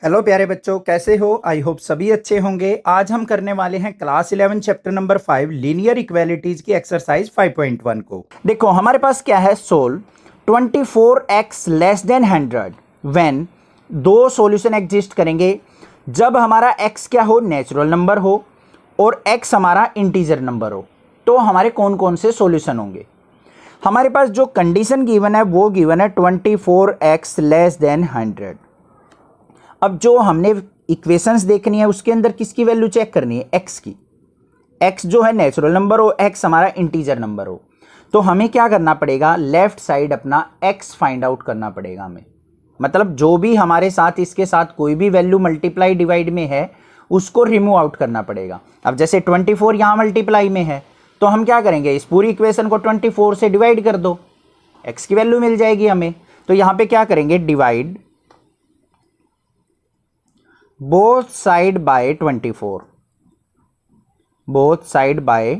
Hello प्यारे बच्चों, कैसे हो? आई होप सभी अच्छे होंगे। आज हम करने वाले हैं class 11 chapter number 5 linear equalities की एक्सरसाइज 5.1 को। देखो हमारे पास क्या है, solve 24x less than 100 when दो सॉल्यूशन एग्जिस्ट करेंगे जब हमारा x क्या हो, नेचुरल नंबर हो और x हमारा इंटीजर नंबर हो। तो हमारे कौन कौन से सॉल्यूशन होंगे? हमारे पास जो कंडीशन गिवन है वो गिवन है 24x लेस देन 100। अब जो हमने इक्वेशंस देखनी है उसके अंदर किसकी वैल्यू चेक करनी है? x की। x जो है नेचुरल नंबर हो, x हमारा इंटीजर नंबर हो। तो हमें क्या करना पड़ेगा, लेफ्ट साइड अपना x फाइंड आउट करना पड़ेगा हमें। मतलब जो भी हमारे साथ इसके साथ कोई भी वैल्यू मल्टीप्लाई डिवाइड में है उसको रिमूव आउट करना पड़ेगा। अब जैसे 24 यहां मल्टीप्लाई में है तो हम क्या करेंगे, इस पूरी इक्वेशन को 24 से डिवाइड कर दो, x की वैल्यू मिल जाएगी हमें। तो यहां पे क्या करेंगे, divide both side by 24, both side by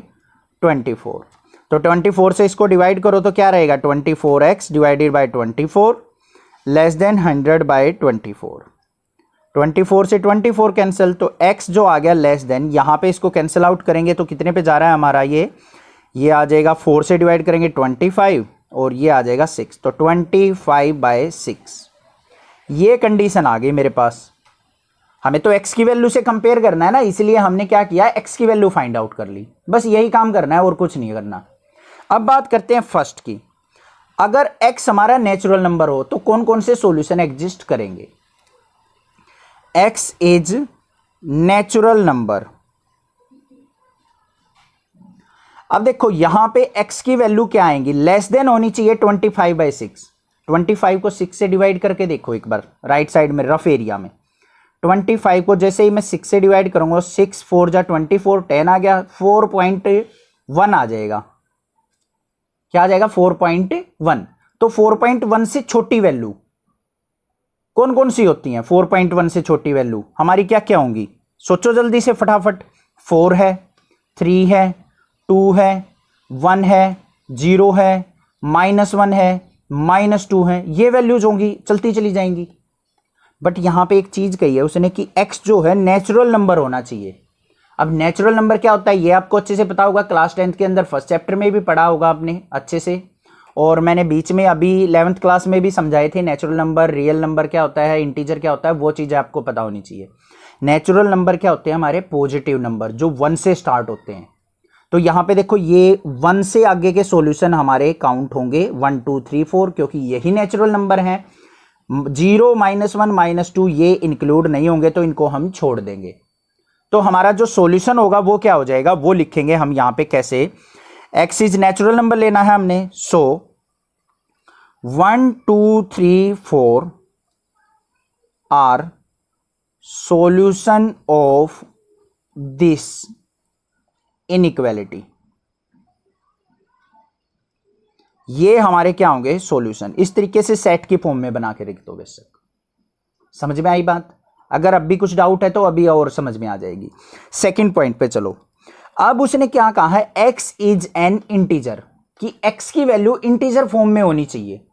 24। तो 24 से इसको डिवाइड करो तो क्या रहेगा, 24x divided by 24 less than 100 by 24। 24 से 24 कैंसिल, तो x जो आ गया लेस देन, यहां पे इसको कैंसिल आउट करेंगे तो कितने पे जा रहा है हमारा, ये आ जाएगा 4 से डिवाइड करेंगे 25 और ये आ जाएगा 6, तो 25 बाय 6। ये कंडीशन आ गई मेरे पास। हमें तो x की वैल्यू से कंपेयर करना है ना, इसलिए हमने क्या किया, x की वैल्यू फाइंड आउट कर ली। बस यही काम करना है और कुछ नहीं करना। अब बात करते हैं फर्स्ट की। अगर x हमारा नेचुरल नंबर हो तो कौन कौन से सॉल्यूशन एग्जिस्ट करेंगे? x is natural number. अब देखो यहां पे x की वैल्यू क्या आएंगी, लेस देन होनी चाहिए 25 बाई 6। 25 को 6 से डिवाइड करके देखो एक बार, राइट साइड में रफ एरिया में 25 को जैसे ही मैं 6 से डिवाइड करूंगा, 6 4 जा 24, 10 आ गया, 4.1 आ जाएगा। क्या आ जाएगा, 4.1। तो 4.1 से छोटी वैल्यू कौन कौन सी होती हैं? 4.1 से छोटी वैल्यू हमारी क्या क्या होंगी, सोचो जल्दी से फटाफट। 4 है, 3 है, 2 है, 1 है, 0 है, -1 है, -2 है, ये वैल्यूज होंगी, चलती चली जाएंगी। बट यहां पे एक चीज कही है उसने कि x जो है नेचुरल नंबर होना चाहिए। अब नेचुरल नंबर क्या होता है ये आपको अच्छे से पता होगा, क्लास 10th के अंदर फर्स्ट चैप्टर में भी पढ़ा होगा आपने अच्छे से, और मैंने बीच में अभी 11th क्लास में भी समझाए थे नेचुरल नंबर, रियल नंबर क्या होता है, इंटीजर क्या होता है, वो चीजें आपको पता होनी चाहिए। नेचुरल नंबर क्या होते हैं, हमारे पॉजिटिव नंबर जो 1 से स्टार्ट होते हैं। तो यहां पे देखो ये 1 से आगे के सॉल्यूशन हमारे काउंट होंगे 1 2 3 4, क्योंकि यही नेचुरल नंबर है। 0 -1 -2 ये इंक्लूड नहीं होंगे तो इनको हम छोड़ देंगे। तो हमारा जो सॉल्यूशन होगा वो क्या हो जाएगा, वो लिखेंगे हम यहां पे कैसे, x इज नेचुरल नंबर लेना है हमने। So 1 2 3 4 are solution of this inequality. ये हमारे क्या होंगे, सॉल्यूशन। इस तरीके से सेट की फॉर्म में बना के लिख दो बेशक। समझ में आई बात? अगर अब भी कुछ डाउट है तो अभी और समझ में आ जाएगी। सेकंड पॉइंट पे चलो। अब उसने क्या कहा है, x इज एन इंटीजर, कि x की वैल्यू इंटीजर फॉर्म में होनी चाहिए।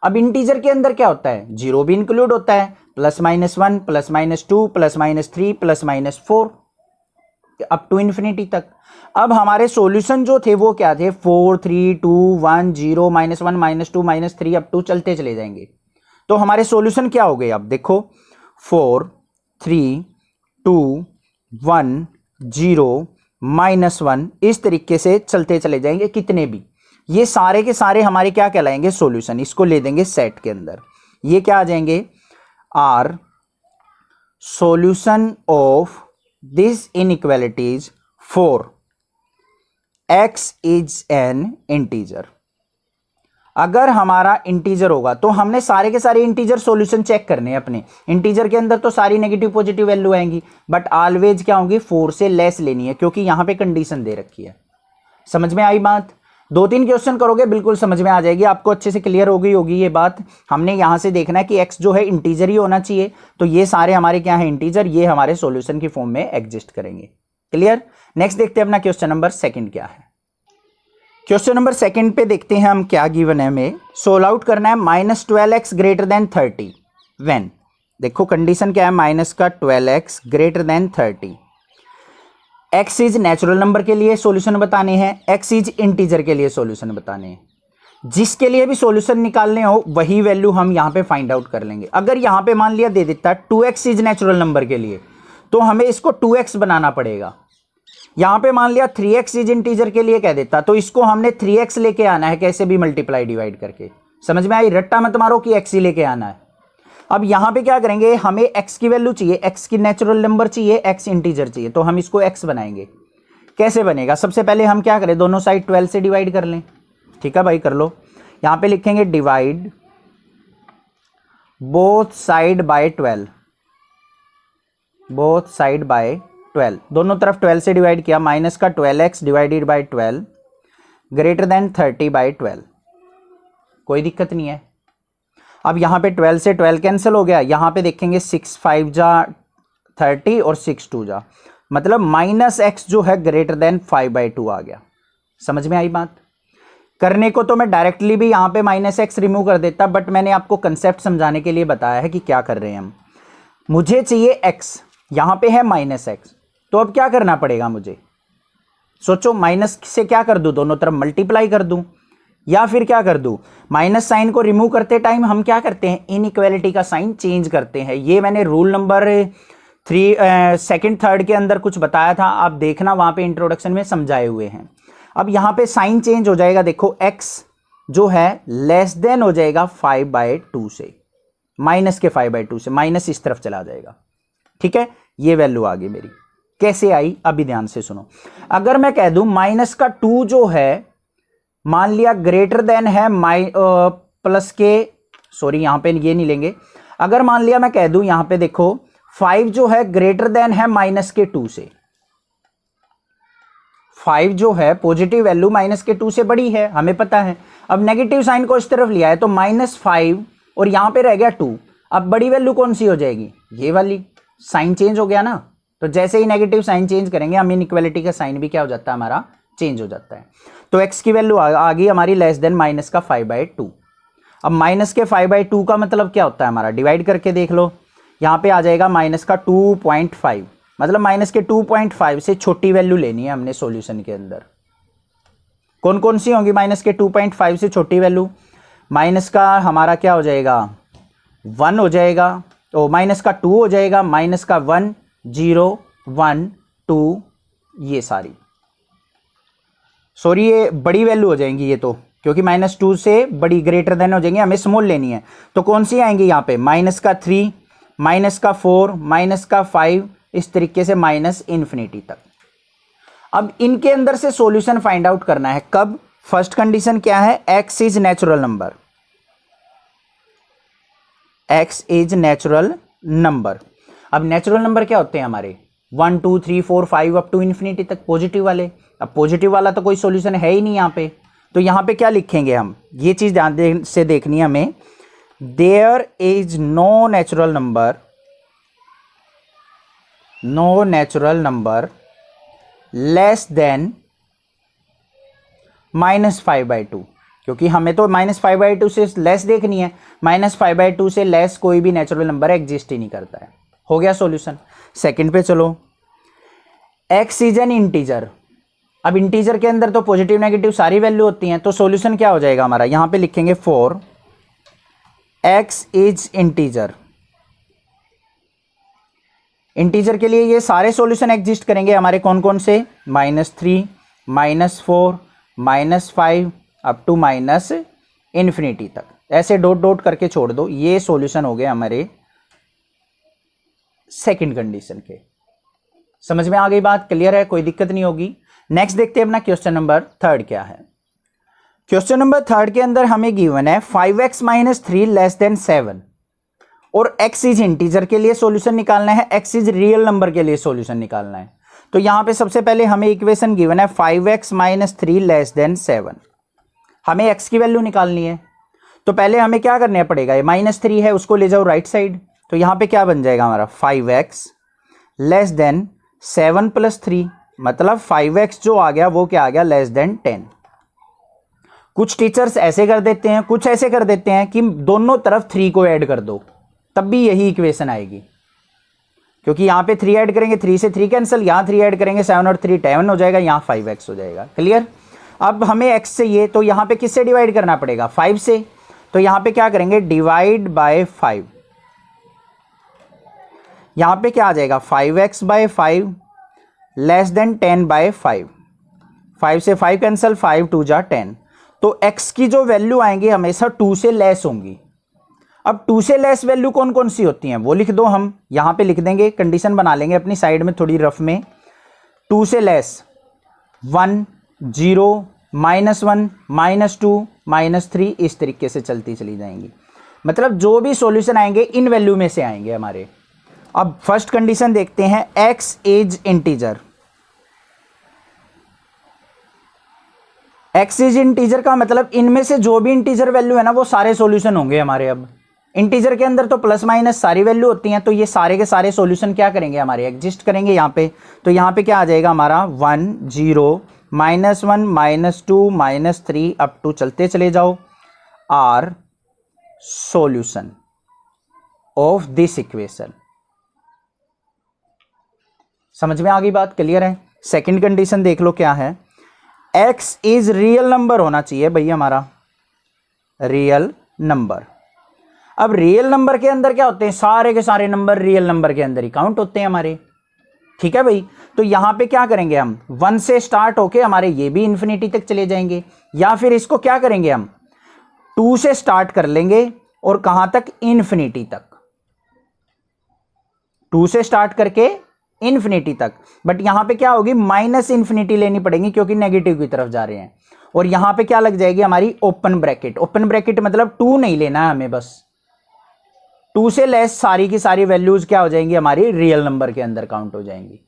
अब इंटीजर के अंदर क्या होता है, 0 भी इंक्लूड होता है, +-1 +-2 +-3 +-4 अप टू इंफिनिटी तक। अब हमारे सॉल्यूशन जो थे वो क्या थे, 4 3 2 1 0 -1 -2 -3 अप टू चलते चले जाएंगे। तो हमारे सॉल्यूशन क्या हो गए, अब देखो 4 3 2 1 0 -1, इस तरीके से चलते चले जाएंगे कितने भी। ये सारे के सारे हमारे क्या कहलाएंगे, सॉल्यूशन। इसको ले देंगे सेट के अंदर, ये क्या आ जाएंगे, are solution of this inequalities for x is an integer. अगर हमारा इंटीजर होगा तो हमने सारे के सारे इंटीजर सॉल्यूशन चेक करने हैं अपने। इंटीजर के अंदर तो सारी नेगेटिव पॉजिटिव वैल्यू आएंगी, बट ऑलवेज क्या होंगी, 4 से लेस लेनी है, क्योंकि यहां पे कंडीशन दे रखी है। समझ में आई बात? 2-3 क्वेश्चन करोगे बिल्कुल समझ में आ जाएगी, आपको अच्छे से क्लियर हो गई होगी ये बात। हमने यहां से देखना है कि x जो है इंटीजर ही होना चाहिए, तो ये सारे हमारे क्या है, इंटीजर, ये हमारे सॉल्यूशन की फॉर्म में एग्जिस्ट करेंगे। क्लियर? नेक्स्ट देखते हैं अपना क्वेश्चन नंबर सेकंड क्या है। क्वेश्चन नंबर सेकंड पे देखते हैं हम क्या गिवन है हमें। सोल्व आउट करना है -12x ग्रेटर देन 30 व्हेन देखो कंडीशन क्या है, माइनस का 12x greater than 30। x is natural number के लिए सॉल्यूशन बताने हैं, x इज इंटीजर के लिए सॉल्यूशन बताने हैं। जिसके लिए भी सॉल्यूशन निकालने हो वही वैल्यू हम यहां पे फाइंड आउट कर लेंगे। अगर यहां पे मान लिया दे देता 2x इज नेचुरल नंबर के लिए, तो हमें इसको 2x बनाना पड़ेगा। यहां पे मान लिया 3x इज इंटीजर के लिए कह देता, तो इसको हमने 3x लेके आना है, कैसे भी मल्टीप्लाई डिवाइड करके। समझ में आई? रट्टा मत मारो कि x ही लेके आना है। अब यहां पे क्या करेंगे, हमें x की वैल्यू चाहिए, x की नेचुरल नंबर चाहिए, x इंटीजर चाहिए, तो हम इसको x बनाएंगे। कैसे बनेगा? सबसे पहले हम क्या करें, दोनों साइड 12 से डिवाइड कर लें। ठीक है भाई, कर लो। यहां पे लिखेंगे divide both side by 12, both side by 12, दोनों तरफ 12 से डिवाइड किया। माइनस का 12x divided by 12 greater than 30 by 12। कोई दिक्कत नहीं है। अब यहां पे 12 से 12 कैंसिल हो गया। यहां पे देखेंगे 6 5 जा 30 और 6 2 जा, मतलब माइनस एक्स जो है ग्रेटर देन 5/2 आ गया। समझ में आई बात? करने को तो मैं डायरेक्टली भी यहां पे माइनस एक्स रिमूव कर देता, बट मैंने आपको कंसेप्ट समझाने के लिए बताया है कि क्या कर रहे हैं हम। मुझे चाहिए एक्स, यहां पे है माइनस एक्स, तो अब क्या करना पड़ेगा मुझे? सोचो, माइनस से क्या कर दूं, दोनों तरफ मल्टीप्लाई कर दूं, या फिर क्या कर दूं, माइनस साइन को रिमूव करते टाइम हम क्या करते हैं, इनइक्वालिटी का साइन चेंज करते हैं। ये मैंने रूल नंबर 3 सेकंड थर्ड के अंदर कुछ बताया था, आप देखना वहां पे इंट्रोडक्शन में समझाए हुए हैं। अब यहां पे साइन चेंज हो जाएगा, देखो x जो है लेस देन हो जाएगा 5/2 से, माइनस के 5/2 से, माइनस इस तरफ चला जाएगा। ठीक है, ये वैल्यू आ गई मेरी। कैसे आई अभी ध्यान से सुनो। अगर मैं कह दूं माइनस का 2 जो है मान लिया ग्रेटर देन है प्लस के, सॉरी यहां पे ये नहीं लेंगे। अगर मान लिया मैं कह दूं यहां पे देखो 5 जो है ग्रेटर देन है माइनस के 2 से, 5 जो है पॉजिटिव वैल्यू माइनस के 2 से बड़ी है, हमें पता है। अब नेगेटिव साइन को इस तरफ लिया है तो -5 और यहां पे रह गया 2। अब बड़ी वैल्यू कौन सी हो जाएगी, ये वाली। साइन चेंज हो गया ना, तो जैसे ही नेगेटिव साइन चेंज करेंगे हम इनइक्वालिटी का साइन भी क्या हो जाता है, हमारा चेंज हो जाता है। तो x की वैल्यू आ गई हमारी लेस देन माइनस का 5/2। अब माइनस के 5/2 का मतलब क्या होता है हमारा, डिवाइड करके देख लो। यहां पे आ जाएगा माइनस का 2.5, मतलब माइनस के 2.5 से छोटी वैल्यू लेनी है हमने सॉल्यूशन के अंदर। कौन कौन सी होंगी माइनस के 2.5 से छोटी वैल्यू? माइनस का हमारा क्या हो जाएगा, 1 हो जाएगा, तो माइनस का 2 हो जाएगा, माइनस का 1 0 1 2, ये सारी, सॉरी ये बड़ी वैल्यू हो जाएंगी ये तो, क्योंकि -2 से बड़ी ग्रेटर देन हो जाएंगे, हमें स्मॉल लेनी है। तो कौन सी आएंगी यहाँ पे, माइनस का 3, माइनस का 4, माइनस का 5, इस तरीके से माइनस इन्फिनिटी तक। अब इनके अंदर से सॉल्यूशन फाइंड आउट करना है। कब? फर्स्ट कंडीशन क्या है, x is natural number, x is natural number. अब नेचुरल नंबर क्या होते हैं हमारे, 1 2 3 4 5 अप टू इन्फिनिटी तक, पॉजिटिव वाले। अब पॉजिटिव वाला तो कोई सॉल्यूशन है ही नहीं यहाँ पे, तो यहाँ पे क्या लिखेंगे हम, ये चीज ध्यान से देखनी है हमें। There is no natural number, no natural number less than -5/2, क्योंकि हमें तो -5/2 से लेस देखनी है, -5/2 से लेस कोई भी नेचुरल नंबर एग्जिस्ट ही नहीं करता है। हो गया सॉल्यूशन। सेकंड पे चलो, x इज एन इंटीजर। अब इंटीजर के अंदर तो पॉजिटिव नेगेटिव सारी वैल्यू होती हैं, तो सॉल्यूशन क्या हो जाएगा हमारा, यहां पे लिखेंगे for x is integer. Integer के लिए ये सारे सॉल्यूशन एग्जिस्ट करेंगे हमारे, कौन कौन से, -3 -4 -5 अप टू इन्फिनिटी तक, ऐसे डॉट डॉट करके छोड़ दो। ये सॉल्यूशन हो गए हमारे सेकंड कंडीशन के। समझ में आ गई बात, क्लियर है, कोई दिक्कत नहीं होगी। नेक्स्ट देखते हैं अपना क्वेश्चन नंबर 3 क्या है। क्वेश्चन नंबर 3 के अंदर हमें गिवन है 5x - 3 लेस देन 7 और x इज इंटीजर के लिए सॉल्यूशन निकालना है, x इज रियल नंबर के लिए सॉल्यूशन निकालना है। तो यहां पे सबसे पहले हमें इक्वेशन गिवन है 5x - 3 लेस देन 7, हमें x की वैल्यू निकालनी है। तो पहले हमें क्या करना पड़ेगा, ये -3 है उसको ले जाओ राइट साइड, तो यहां पे क्या बन जाएगा हमारा 5x लेस देन 7 + 3, मतलब 5x जो आ गया वो क्या आ गया, लेस देन 10। कुछ टीचर्स ऐसे कर देते हैं, कुछ ऐसे कर देते हैं कि दोनों तरफ 3 को ऐड कर दो, तब भी यही इक्वेशन आएगी, क्योंकि यहाँ पे 3 ऐड करेंगे 3 से 3 कैंसिल, यहाँ 3 ऐड करेंगे 7 और 3 10 हो जाएगा, यहाँ 5x हो जाएगा। क्लियर। अब हमें x चाहिए तो यहाँ पे किससे डिवाइड करना पड़ेगा, 5 से। तो यहाँ पे क्या करेंगे, डिवाइड बाय 5। यहाँ पे क्या आ जाएगा, 5x bye 5 less than 10 bye 5। 5 से 5 कैंसिल, 5 2 जा 10। तो x की जो वैल्यू आएंगी हमेशा 2 से लेस होंगी। अब 2 से लेस वैल्यू कौन कौन सी होती हैं वो लिख दो, हम यहाँ पे लिख देंगे, कंडीशन बना लेंगे अपनी साइड में थोड़ी रफ में। 2 से लेस 1 0 -1 -2 -3, इस तरीके से चलती चली जाएंगी। मतलब जो भी सॉल्यूशन आएंगे इन वैल्यू में से आएंगे हमारे। अब फर्स्ट कंडीशन देखते हैं, x is integer. x is integer का मतलब इनमें से जो भी इंटीजर वैल्यू है ना वो सारे सॉल्यूशन होंगे हमारे। अब इंटीजर के अंदर तो प्लस माइनस सारी वैल्यू होती हैं, तो ये सारे के सारे सॉल्यूशन क्या करेंगे हमारे, एग्जिस्ट करेंगे यहाँ पे। तो यहाँ पे क्या आ जाएगा हमारा 1 0 -1 -2 -3 अप टू चलते चले जाओ, are solution of this equation. समझ में आ गई बात, क्लियर है। सेकंड कंडीशन देख लो क्या है, x इज रियल नंबर होना चाहिए भाई हमारा, रियल नंबर। अब रियल नंबर के अंदर क्या होते हैं, सारे के सारे नंबर रियल नंबर के अंदर ही काउंट होते हैं हमारे। ठीक है भाई, तो यहां पे क्या करेंगे हम, 1 से स्टार्ट होके हमारे ये भी इंफिनिटी तक चले जाएंगे, या फिर इसको क्या करेंगे हम 2 से स्टार्ट कर लेंगे और कहां तक, इंफिनिटी तक। 2 से स्टार्ट करके इंफिनिटी तक, बट यहां पे क्या होगी, माइनस इंफिनिटी लेनी पड़ेगी क्योंकि नेगेटिव की तरफ जा रहे हैं। और यहां पे क्या लग जाएगी हमारी, ओपन ब्रैकेट। ओपन ब्रैकेट मतलब 2 नहीं लेना है हमें, बस 2 से लेस सारी की सारी वैल्यूज क्या हो जाएंगी हमारी, रियल नंबर के अंदर काउंट हो जाएंगी,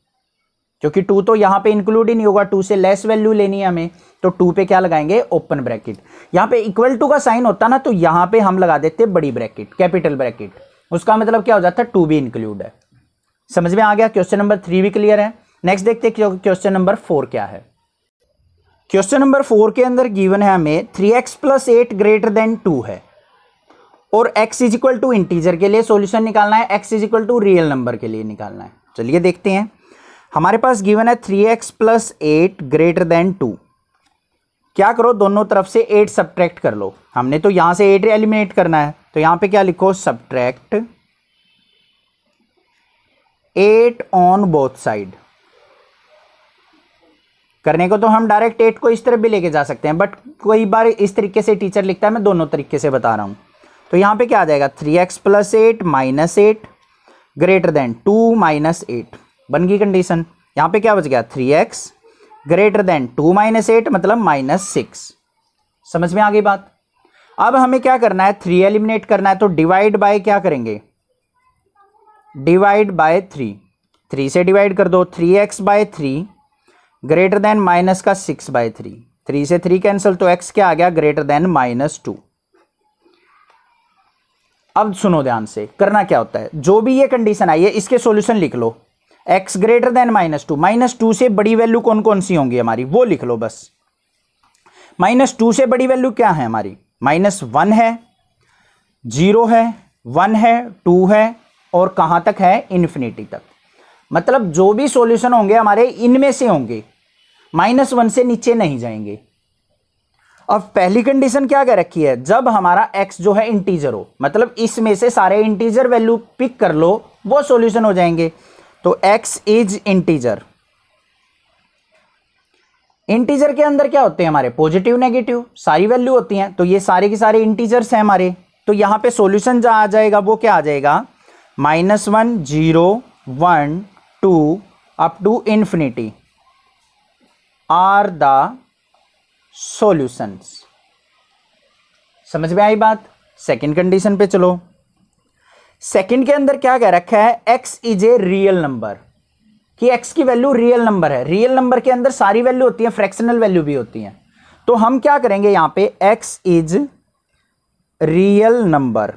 क्योंकि 2 तो यहां पे इंक्लूड ही नहीं होगा। 2 से लेस वैल्यू लेनी है हमें, तो 2 पे क्या लगाएंगे, ओपन ब्रैकेट। यहां पे इक्वल टू का साइन होता ना, तो यहां पे हम लगा देते बड़ी ब्रैकेट, कैपिटल ब्रैकेट। उसका मतलब क्या हो जाता है, 2 भी इंक्लूड है। समझ में आ गया। क्वेश्चन नंबर 3 भी क्लियर है। नेक्स्ट देखते हैं क्वेश्चन नंबर 4 क्या है। क्वेश्चन नंबर 4 के अंदर गिवन है हमें 3x + 8 ग्रेटर देन 2 है, और x is equal to integer के लिए सॉल्यूशन निकालना है, x is equal to real number के लिए निकालना है। चलिए देखते हैं। हमारे पास गिवन है 3x + 8 ग्रेटर देन 2। क्या करो, दोनों तरफ से 8 सब्ट्रैक्ट कर लो। हमने तो यहां से 8 एलिमिनेट करना है, तो यहां पे क्या लिखो, सब्ट्रैक्ट 8 ऑन बोथ साइड। करने को तो हम डायरेक्ट 8 को इस तरफ भी लेके जा सकते हैं, बट कई बार इस तरीके से टीचर लिखता है, मैं दोनों तरीके से बता रहा हूं। तो यहां पे क्या आ जाएगा, 3x + 8 -8 ग्रेटर देन 2 - 8 बन गई कंडीशन। यहां पे क्या बच गया, 3x ग्रेटर देन 2 - 8 मतलब -6। समझ में आ गई बात। अब हमें क्या करना है, 3 एलिमिनेट करना है, तो डिवाइड बाय क्या करेंगे, डिवाइड बाय 3। 3 से डिवाइड कर दो, 3x/3 ग्रेटर देन -6/3। 3 से 3 कैंसिल, तो x क्या आ गया, ग्रेटर देन -2। अब सुनो ध्यान से, करना क्या होता है, जो भी ये कंडीशन आई है इसके सॉल्यूशन लिख लो। x ग्रेटर देन -2, -2 से बड़ी वैल्यू कौन कौन सी होंगी हमारी, वो लिख लो बस। -2 से बड़ी वैल्यू क्या है हमारी, -1 है, 0 है, 1 है, 2 है, और कहां तक है, इंफिनिटी तक। मतलब जो भी सॉल्यूशन होंगे हमारे इनमें से होंगे, -1 से नीचे नहीं जाएंगे। अब पहली कंडीशन क्या कह रखी है, जब हमारा x जो है इंटीजर हो, मतलब इसमें से सारे इंटीजर वैल्यू पिक कर लो, वो सॉल्यूशन हो जाएंगे। तो x इज इंटीजर। इंटीजर के अंदर क्या होते हैं हमारे, पॉजिटिव नेगेटिव सारी वैल्यू होती हैं, तो ये सारे के सारे इंटीजर्स हैं हमारे। तो यहां पे सॉल्यूशन जो आ जाएगा वो क्या आ जाएगा, -1 0 1 2 up to infinity are the solutions. समझ में आई बात। सेकंड कंडीशन पे चलो। सेकंड के अंदर क्या कह रखा है, x is a real number, कि x की वैल्यू रियल नंबर है। रियल नंबर के अंदर सारी वैल्यू होती है, फ्रैक्शनल वैल्यू भी होती है। तो हम क्या करेंगे यहां पे, x इज रियल नंबर।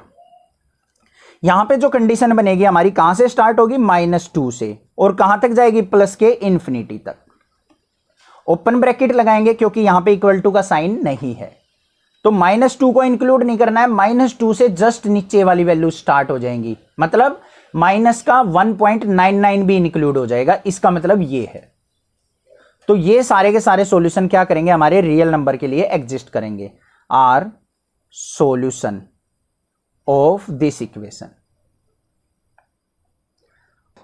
यहां पे जो कंडीशन बनेगी हमारी कहां से स्टार्ट होगी, -2 से, और कहां तक जाएगी, प्लस के इंफिनिटी तक। ओपन ब्रैकेट लगाएंगे क्योंकि यहां पे इक्वल टू का साइन नहीं है, तो -2 को इंक्लूड नहीं करना है, -2 से जस्ट नीचे वाली वैल्यू स्टार्ट हो जाएंगी, मतलब माइनस का 1.99 भी इंक्लूड हो जाएगा, इसका मतलब ये है। तो ये सारे के सारे सॉल्यूशन क्या करेंगे, हमारे रियल नंबर के लिए एग्जिस्ट करेंगे। Are solution of this equation.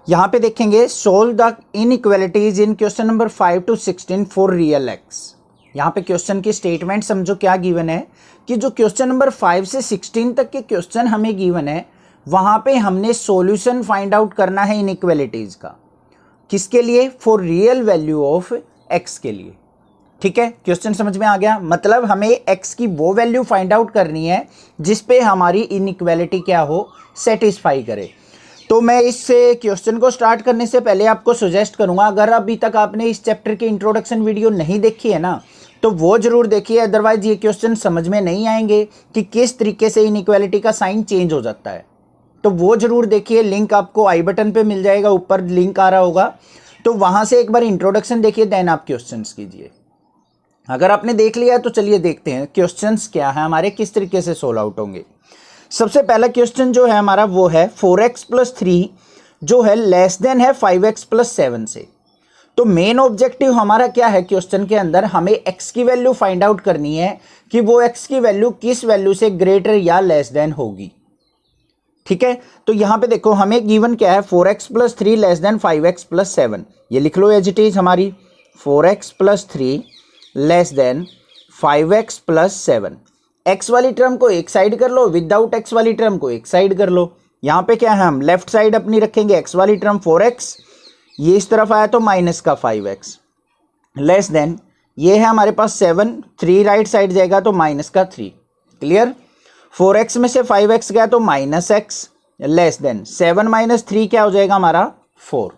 यहां पे देखेंगे solve the inequalities in question number 5 to 16 for real x. यहां पे क्वेश्चन की स्टेटमेंट समझो क्या गिवन है कि जो क्वेश्चन नंबर 5 से 16 तक के क्वेश्चन हमें गिवन है, वहां पे हमने सॉल्यूशन फाइंड आउट करना है इनइक्वालिटीज का। किसके लिए? For real value of x के लिए। ठीक है, क्वेश्चन समझ में आ गया? मतलब हमें एक्स की वो वैल्यू फाइंड आउट करनी है जिसपे हमारी इनइक्वालिटी क्या हो, सेटिस्फाई करे। तो मैं इस क्वेश्चन को स्टार्ट करने से पहले आपको सजेस्ट करूंगा, अगर अभी तक आपने इस चैप्टर की इंट्रोडक्शन वीडियो नहीं देखी है ना, तो वो जरूर देखिए, अदरवाइज ये क्वेश्चन समझ में नहीं आएंगे कि किस तरीके से इनइक्वालिटी का साइन चेंज हो जाता है। तो वो जरूर देखिए, लिंक आपको आई बटन पे मिल जाएगा, ऊपर लिंक आ रहा होगा, तो वहां से एक बार इंट्रोडक्शन देखिए, देन आप क्वेश्चंस कीजिए। अगर आपने देख लिया तो चलिए देखते हैं क्वेश्चंस क्या है हमारे, किस तरीके से सोल्व आउट होंगे। सबसे पहला क्वेश्चन जो है हमारा वो है 4x + 3 जो है लेस देन है 5x + 7 से। तो मेन ऑब्जेक्टिव हमारा क्या है क्वेश्चन के अंदर, हमें x की वैल्यू फाइंड आउट करनी है कि वो x की वैल्यू किस वैल्यू से ग्रेटर या लेस देन होगी। ठीक है, तो यहां पे देखो हमें गिवन क्या है, 4x + 3 लेस देन 5x + 7। ये लिख लो एज इट इज हमारी 4x + 3 less then 5x + 7। x वाली टर्म को एक साइड कर लो, विदाउट x वाली टर्म को एक साइड कर लो। यहां पे क्या है, हम लेफ्ट साइड अपनी रखेंगे, x वाली टर्म 4x, ये इस तरफ आया तो माइनस का 5x, लेस देन ये है हमारे पास 7, 3 राइट साइड जाएगा तो माइनस का 3। क्लियर? 4x में से 5x गया तो -x, लेस देन 7 - 3 क्या हो जाएगा हमारा 4।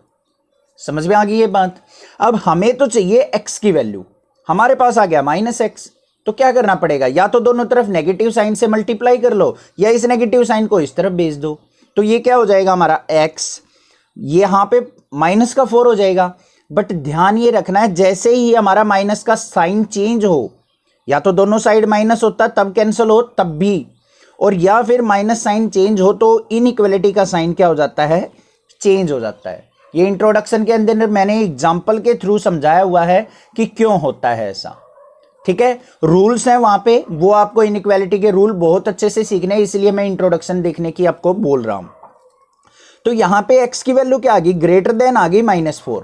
समझ में आ गई ये बात? अब हमें तो चाहिए x की वैल्यू, हमारे पास आ गया -x, तो क्या करना पड़ेगा, या तो दोनों तरफ नेगेटिव साइन से मल्टीप्लाई कर लो या इस नेगेटिव साइन को इस तरफ भेज दो। तो ये क्या हो जाएगा हमारा x, ये यहां पे -4 हो जाएगा। बट ध्यान ये रखना है, जैसे ही हमारा माइनस का साइन चेंज हो, या तो दोनों साइड माइनस होता तब कैंसिल हो तब भी, और या फिर माइनस साइन चेंज हो तो इनइक्वालिटी का साइन क्या हो जाता है, चेंज हो जाता है। ये इंट्रोडक्शन के अंदर मैंने एग्जाम्पल के थ्रू समझाया हुआ है कि क्यों होता है ऐसा। ठीक है, रूल्स हैं वहां पे, वो आपको इनइक्वालिटी के रूल बहुत अच्छे से सीखने हैं, इसलिए मैं इंट्रोडक्शन देखने की आपको बोल रहा हूं। तो यहां पे x की वैल्यू क्या आ गई, ग्रेटर देन आ गई -4,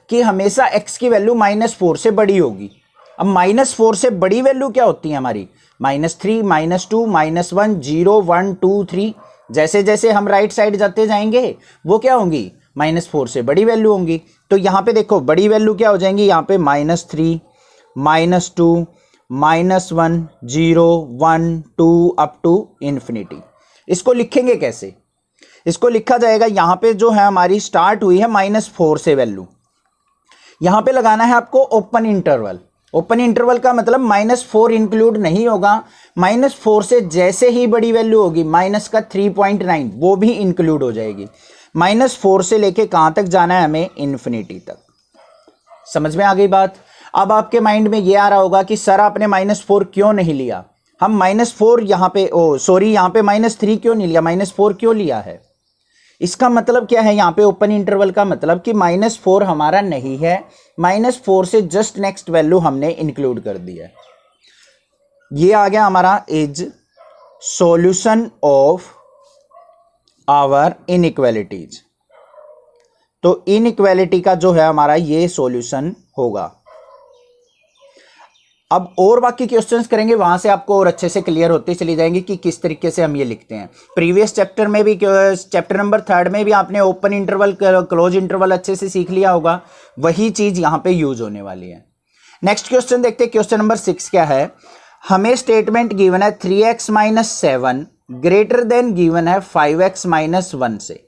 कि हमेशा x की वैल्यू -4 से बड़ी होगी। अब -4 से बड़ी वैल्यू क्या होती है हमारी, -3, -2, -1, 0, 1, 2, 3। जैसे जैसे हम राइट साइड जाते जाएंगे वो क्या होंगी, -4 से बड़ी वैल्यू होंगी। तो यहां पे देखो बड़ी वैल्यू क्या हो जाएंगी, यहां पे -3, -2, -1, 0, 1, 2 अप टू इन्फिनिटी। इसको लिखेंगे कैसे, इसको लिखा जाएगा, यहां पे जो है हमारी स्टार्ट हुई है -4 से वैल्यू, यहां पे लगाना है आपको ओपन इंटरवल। ओपन इंटरवल का मतलब -4 इंक्लूड नहीं होगा, -4 से जैसे ही बड़ी वैल्यू होगी माइनस का 3.9 वो भी इंक्लूड हो जाएगी। -4 से लेके कहां तक जाना है हमें, इन्फिनिटी तक। समझ में आ गई बात? अब आपके माइंड में ये आ रहा होगा कि सर आपने -4 क्यों नहीं लिया, हम -4 यहां पे यहां पे -3 क्यों नहीं लिया, -4 क्यों लिया है। इसका मतलब क्या है, यहां पे ओपन इंटरवल का मतलब कि -4 हमारा नहीं है, -4 से जस्ट नेक्स्ट वैल्यू हमने इंक्लूड कर दिया है। ये आ गया हमारा is solution of our inequalities. तो इनइक्वालिटी का जो है हमारा ये सॉल्यूशन होगा। अब और बाकी क्वेश्चंस करेंगे, वहां से आपको और अच्छे से क्लियर होते चली जाएंगे कि किस तरीके से हम ये लिखते हैं। प्रीवियस चैप्टर में भी, चैप्टर नंबर 3 में भी आपने ओपन इंटरवल क्लोज इंटरवल अच्छे से सीख लिया होगा, वही चीज यहां पे यूज होने वाली है। नेक्स्ट क्वेश्चन देखते हैं, क्वेश्चन नंबर 6 क्या है, हमें स्टेटमेंट गिवन है 3x - 7 ग्रेटर देन गिवन है 5x - 1 से।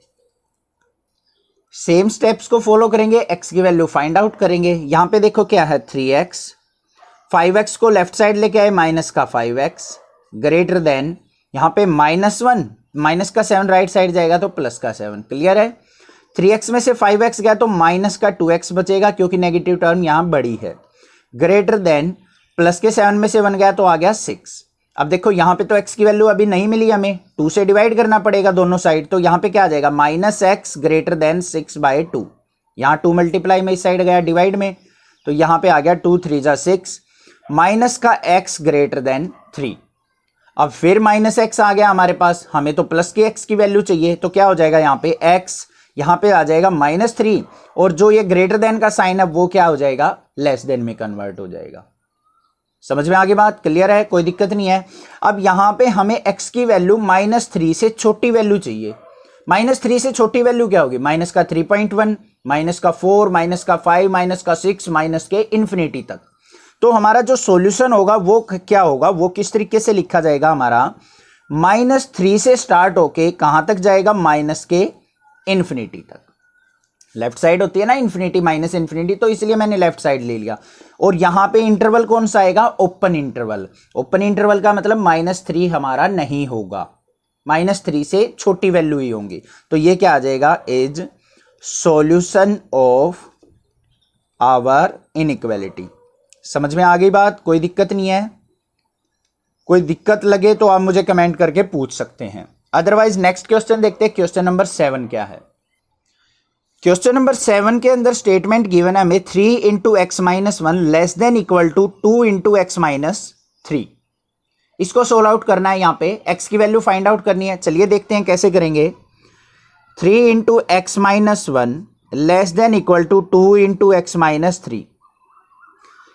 सेम स्टेप्स को फॉलो करेंगे, x की वैल्यू फाइंड आउट करेंगे। यहां पे देखो क्या है, 3x, 5x को लेफ्ट साइड लेके आए, माइनस का 5x ग्रेटर देन, यहां पे -1, माइनस का 7 राइट साइड जाएगा तो प्लस का 7। क्लियर है? 3x में से 5x गया तो माइनस का 2x बचेगा क्योंकि नेगेटिव टर्म यहां बड़ी है, ग्रेटर देन प्लस के 7 में से 1 गया तो आ गया 6। अब देखो यहाँ पे तो x की वैल्यू अभी नहीं मिली हमें, 2 से डिवाइड करना पड़ेगा दोनों साइड, तो यहाँ पे क्या आ जाएगा -x ग्रेटर देन 6/2। यहाँ 2 मल्टीप्लाई में इस साइड गया डिवाइड में, तो यहाँ पे आ गया 2 3 जा 6 माइनस का x ग्रेटर देन 3। अब फिर -x आ गया हमारे पास, हमें तो प्लस की x की वैल्यू चाहिए, तो क्या हो जाएगा यहाँ पे x यहाँ पे आ जाएगा -3 और जो ये ग्रेटर देन का साइन है वो क्या हो जाएगा लेस देन में कन्वर्ट हो जाएगा। समझ में आगे बात क्लियर है, कोई दिक्कत नहीं है। अब यहां पे हमें x की वैल्यू -3 से छोटी वैल्यू चाहिए। -3 से छोटी वैल्यू क्या होगी, माइनस का 3.1, माइनस का 4, माइनस का 5, माइनस का 6, माइनस के इन्फिनिटी तक। तो हमारा जो सॉल्यूशन होगा वो क्या होगा, वो किस तरीके से लिखा जाएगा हमारा, -3 से स्टार्ट होके कहां तक जाएगा, माइनस के इन्फिनिटी तक। लेफ्ट साइड होती है ना इन्फिनिटी माइनस इन्फिनिटी, तो इसलिए मैंने लेफ्ट साइड ले लिया। और यहां पे इंटरवल कौन सा आएगा, ओपन इंटरवल। ओपन इंटरवल का मतलब -3 हमारा नहीं होगा, -3 से छोटी वैल्यू ही होंगी। तो ये क्या आ जाएगा, is solution of our inequality. समझ में आ गई बात, कोई दिक्कत नहीं है। कोई दिक्कत लगे तो आप मुझे कमेंट करके पूछ सकते हैं, अदरवाइज नेक्स्ट क्वेश्चन देखते हैं। क्वेश्चन नंबर 7 क्या है। क्वेश्चन नंबर 7 के अंदर स्टेटमेंट गिवन है हमें 3 × x - 1 less than equal to 2 × x - 3। इसको सोल्व आउट करना है, यहाँ पे x की वैल्यू फाइंड आउट करनी है। चलिए देखते हैं कैसे करेंगे। 3 × x - 1 less than equal to 2 × x - 3।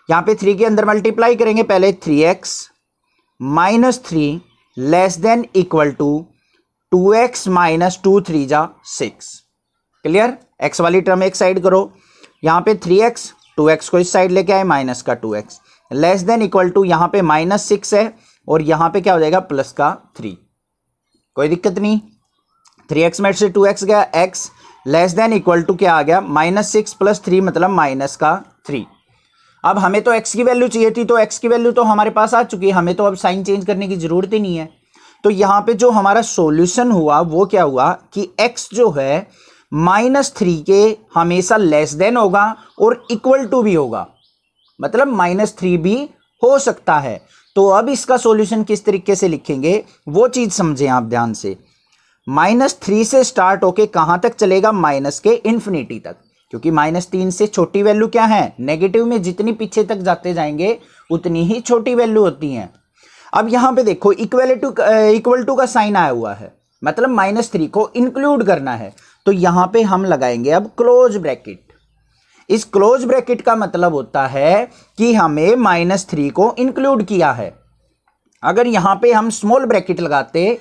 यहाँ पे 3 के अंदर मल्टीप्लाई करेंगे, पहले 3x - 3 less than equal to 2x - 2 3 जा 6। क्लियर, x वाली टर्म एक साइड करो, यहाँ पे 3x 2x को इस साइड लेके आए, माइनस का 2x less than equal to यहाँ पे -6 है और यहाँ पे क्या हो जाएगा प्लस का 3। कोई दिक्कत नहीं, 3x में से 2x गया, x less than equal to क्या आ गया -6 + 3 मतलब माइनस का 3। अब हमें तो x की वैल्यू चाहिए थी, तो x की वैल्यू तो हमारे पास आ चुकी है, हमें तो अब साइन चेंज करने की जरूरत ही नहीं है। तो यहाँ पे जो हमारा सॉल्यूशन हुआ वो क्या हुआ कि x जो है -3 के हमेशा लेस देन होगा और इक्वल टू भी होगा, मतलब -3 भी हो सकता है। तो अब इसका सॉल्यूशन किस तरीके से लिखेंगे वो चीज समझें आप ध्यान से। -3 से स्टार्ट होके कहां तक चलेगा, माइनस के इन्फिनिटी तक, क्योंकि -3 से छोटी वैल्यू क्या है, नेगेटिव में जितनी पीछे तक जाते जाएंगे उतनी ही छोटी वैल्यू होती है। अब यहां पे देखो इक्वल टू का साइन आया हुआ है, मतलब -3 को इंक्लूड करना है, तो यहां पे हम लगाएंगे अब क्लोज ब्रैकेट। इस क्लोज ब्रैकेट का मतलब होता है कि हमें -3 को इंक्लूड किया है। अगर यहां पे हम स्मॉल ब्रैकेट लगाते,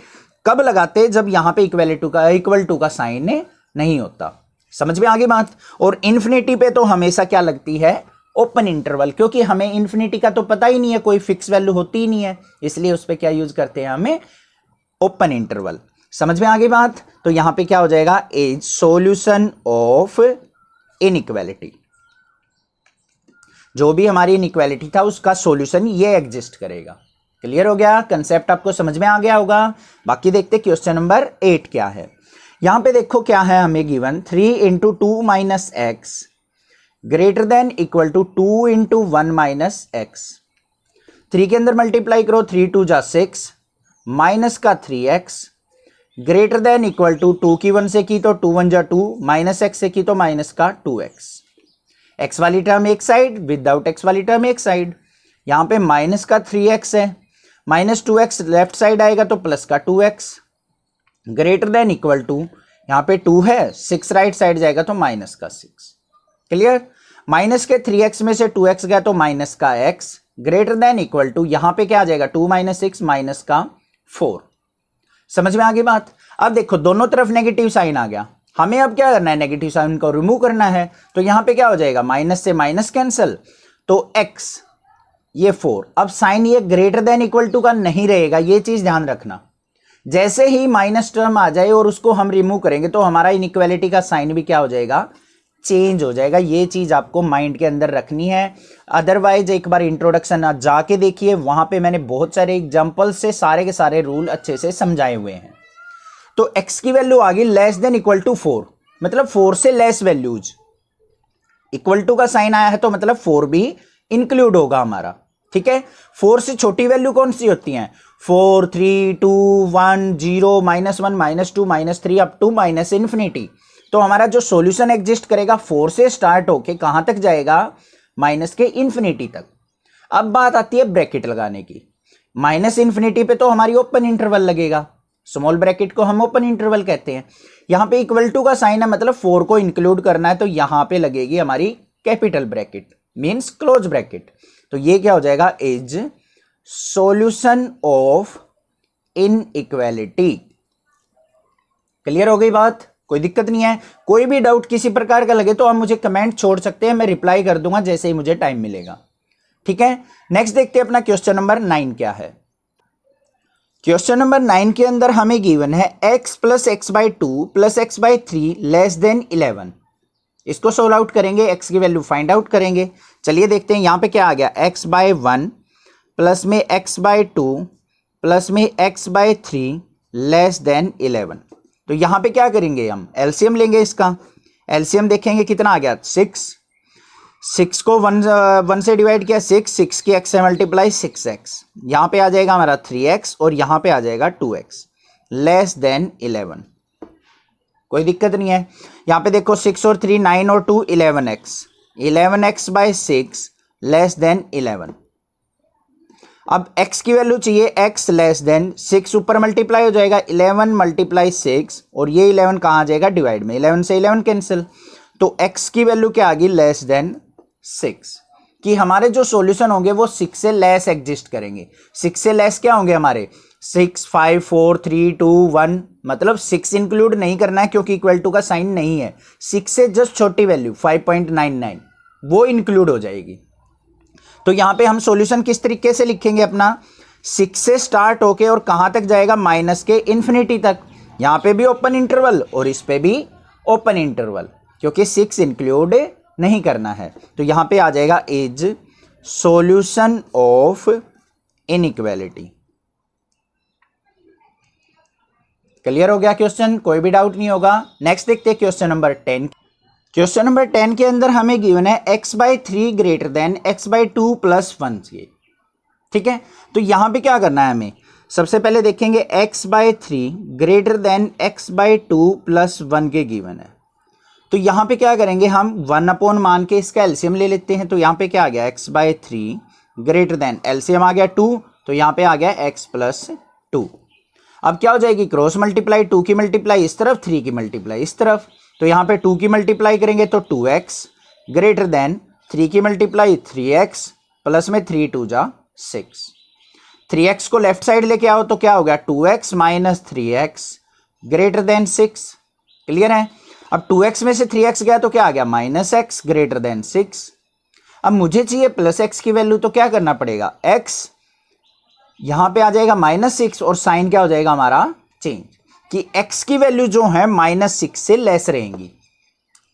कब लगाते, जब यहां पे इक्वल टू का साइन नहीं होता। समझ में आ गई बात। और इन्फिनिटी पे तो हमेशा क्या लगती है, ओपन इंटरवल, क्योंकि हमें इन्फिनिटी का तो पता ही नहीं है, कोई फिक्स वैल्यू होती ही नहीं है, इसलिए उस पर क्या यूज करते हैं हमें, ओपन इंटरवल। समझ में आ गई बात। तो यहां पे क्या हो जाएगा, इज सॉल्यूशन ऑफ इनइक्वालिटी। जो भी हमारी इनइक्वालिटी था उसका सॉल्यूशन ये एग्जिस्ट करेगा। क्लियर हो गया, कंसेप्ट आपको समझ में आ गया होगा। बाकी देखते क्वेश्चन नंबर 8 क्या है। यहां पे देखो क्या है हमें given, 3 × 2 - x greater than equal to 2 × 1 - x। 3 के अंदर मल्टीप्लाई करो, 3 2 जा 6 माइनस का 3x greater than equal to 2 की 1 से की तो 2 1 जा 2, -x से की तो माइनस का 2x। x वाली टर्म एक साइड, विदाउट x वाली टर्म एक साइड। यहां पे माइनस का 3x है, -2x लेफ्ट साइड आएगा तो प्लस का 2x greater than equal to, यहां पे 2 है, 6 राइट साइड जाएगा तो माइनस का 6। क्लियर, माइनस के 3x में से 2x गया तो माइनस का x greater than equal to, यहां पे क्या आ जाएगा 2 - 6 माइनस का 4। समझ में आ गई बात। अब देखो दोनों तरफ नेगेटिव साइन आ गया, हमें अब क्या करना है, नेगेटिव साइन को रिमूव करना है। तो यहां पे क्या हो जाएगा, माइनस से माइनस कैंसिल, तो x ये 4। अब साइन ये ग्रेटर देन इक्वल टू का नहीं रहेगा, ये चीज ध्यान रखना। जैसे ही माइनस टर्म आ जाए और उसको हम रिमूव करेंगे तो हमारा इनइक्वालिटी का साइन भी क्या हो जाएगा, चेंज हो जाएगा। ये चीज आपको माइंड के अंदर रखनी है। अदरवाइज एक बार इंट्रोडक्शन जाके देखिए, वहां पे मैंने बहुत सारे एग्जांपल से सारे के सारे रूल अच्छे से समझाए हुए हैं। तो x की वैल्यू आ गई लेस देन इक्वल टू 4, मतलब 4 से लेस वैल्यूज। इक्वल टू का साइन आया है तो मतलब 4 भी इंक्लूड होगा हमारा, ठीक है। 4 से छोटी वैल्यू कौन सी होती है, 4 3 2 1 0 -1 -2 -3 अप टू माइनस इन्फिनिटी। तो हमारा जो सॉल्यूशन एग्जिस्ट करेगा 4 से स्टार्ट होके कहां तक जाएगा, माइनस के इन्फिनिटी तक। अब बात आती है ब्रैकेट लगाने की। माइनस इन्फिनिटी पे तो हमारी ओपन इंटरवल लगेगा, स्मॉल ब्रैकेट को हम ओपन इंटरवल कहते हैं। यहां पे इक्वल टू का साइन है, मतलब 4 को इंक्लूड करना है, तो यहां पे लगेगी हमारी capital bracket means close bracket. तो ये क्या हो जाएगा, is solution of inequality. Clear हो गई बात, कोई दिक्कत नहीं है। कोई भी डाउट किसी प्रकार का लगे तो आप मुझे कमेंट छोड़ सकते हैं, मैं रिप्लाई कर दूंगा जैसे ही मुझे टाइम मिलेगा। ठीक है, नेक्स्ट देखते हैं अपना क्वेश्चन नंबर 9 क्या है। क्वेश्चन नंबर 9 के अंदर हमें गिवन है x plus x by two plus x by three less than 11। इसको सोल्व आउट करेंगे, x की वैल्यू फाइंड आउट करेंगे। चलिए देखते हैं यहां पे क्या आ गया, x बाई 1 प्लस में x बाई 2 प्लस में x बाई 3 लेस देन 11। तो यहां पे क्या करेंगे, हम एलसीएम लेंगे। इसका एलसीएम देखेंगे कितना आ गया, 6 को 1 से डिवाइड किया, 6 की x से मल्टीप्लाई 6x, यहां पे आ जाएगा हमारा 3x और यहां पे आ जाएगा 2x लेस देन 11। कोई दिक्कत नहीं है। यहां पे देखो 6 और 3 9 और 2 11x बाई 6 लेस देन 11। अब x की वैल्यू चाहिए, x लेस देन 6 ऊपर मल्टीप्लाई हो जाएगा 11 मल्टीप्लाई 6 और ये 11 कहां आ जाएगा, डिवाइड में, 11 से 11 कैंसिल। तो x की वैल्यू क्या आ गई, लेस देन 6। कि हमारे जो सॉल्यूशन होंगे वो 6 से लेस एग्जिस्ट करेंगे। 6 से लेस क्या होंगे हमारे, 6 5 4 3 2 1, मतलब 6 इंक्लूड नहीं करना है क्योंकि इक्वल टू का साइन नहीं है। 6 से जस्ट छोटी वैल्यू 5.99 वो इंक्लूड हो जाएगी। तो यहां पे हम सॉल्यूशन किस तरीके से लिखेंगे अपना, 6 से स्टार्ट होके और कहां तक जाएगा, माइनस के इन्फिनिटी तक। यहां पे भी ओपन इंटरवल और इस पे भी ओपन इंटरवल, क्योंकि 6 इंक्लूड नहीं करना है। तो यहां पे आ जाएगा is solution of inequality. Clear हो गया क्वेश्चन, कोई भी डाउट नहीं होगा। नेक्स्ट देखते हैं क्वेश्चन नंबर 10। क्वेश्चन नंबर 10 के अंदर हमें गिवन है x by 3 greater then x by 2 plus 1। ठीक है, तो यहां पे क्या करना है हमें, सबसे पहले देखेंगे x by 3 greater then x by 2 plus 1 के गिवन है। तो यहां पे क्या करेंगे, हम 1 अपॉन मान के इसका एलसीएम ले लेते हैं। तो यहां पे क्या आ गया, x by 3 greater than, LCM आ गया 2, तो यहां पे आ गया x प्लस 2। अब क्या हो जाएगी, क्रॉस मल्टीप्लाई, 2 की मल्टीप्लाई इस तरफ, 3 की मल्टीप्लाई इस तरफ। तो यहां पे 2 की मल्टीप्लाई करेंगे तो 2x ग्रेटर देन 3 की मल्टीप्लाई 3x प्लस में 3 2 जा 6। 3x को लेफ्ट साइड लेके आओ तो क्या हो गया, 2x minus 3x greater then 6। Clear है। अब 2x में से 3x गया तो क्या आ गया, माइनस x ग्रेटर देन 6। अब मुझे चाहिए प्लस x की वैल्यू, तो क्या करना पड़ेगा, x यहां पे आ जाएगा -6 और साइन क्या हो जाएगा हमारा, चेंज, कि x की वैल्यू जो है -6 से लेस रहेंगी।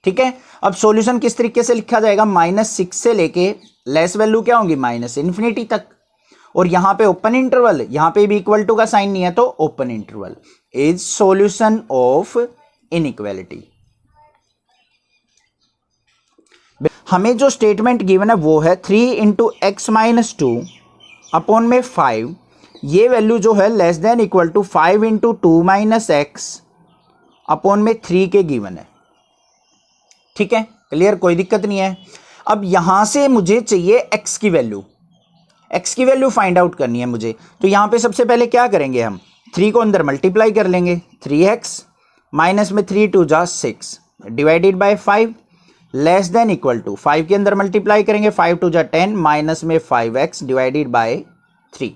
ठीक है, अब सॉल्यूशन किस तरीके से लिखा जाएगा, -6 से लेके लेस वैल्यू क्या होंगी, माइनस इन्फिनिटी तक। और यहां पे ओपन इंटरवल, यहां पे भी इक्वल टू का साइन नहीं है तो open interval is solution of inequality. हमें जो स्टेटमेंट गिवन है वो है 3 इंटू एक्स माइनस 2 अपॉन में 5, ये वैल्यू जो है less than equal to 5 into 2 minus x upon में 3 के गिवन है। ठीक है, क्लियर, कोई दिक्कत नहीं है। अब यहां से मुझे चाहिए एक्स की वैल्यू, एक्स की वैल्यू फाइंड आउट करनी है मुझे। तो यहां पे सबसे पहले क्या करेंगे, हम 3 को अंदर मल्टीप्लाई कर लेंगे, 3x माइनस में 3 2 जा 6 divided by 5 less than equal to 5 के अंदर मल्टीप्लाई करेंगे, 5 2 जा 10 माइनस में 5x डिवाइडेड बाय 3।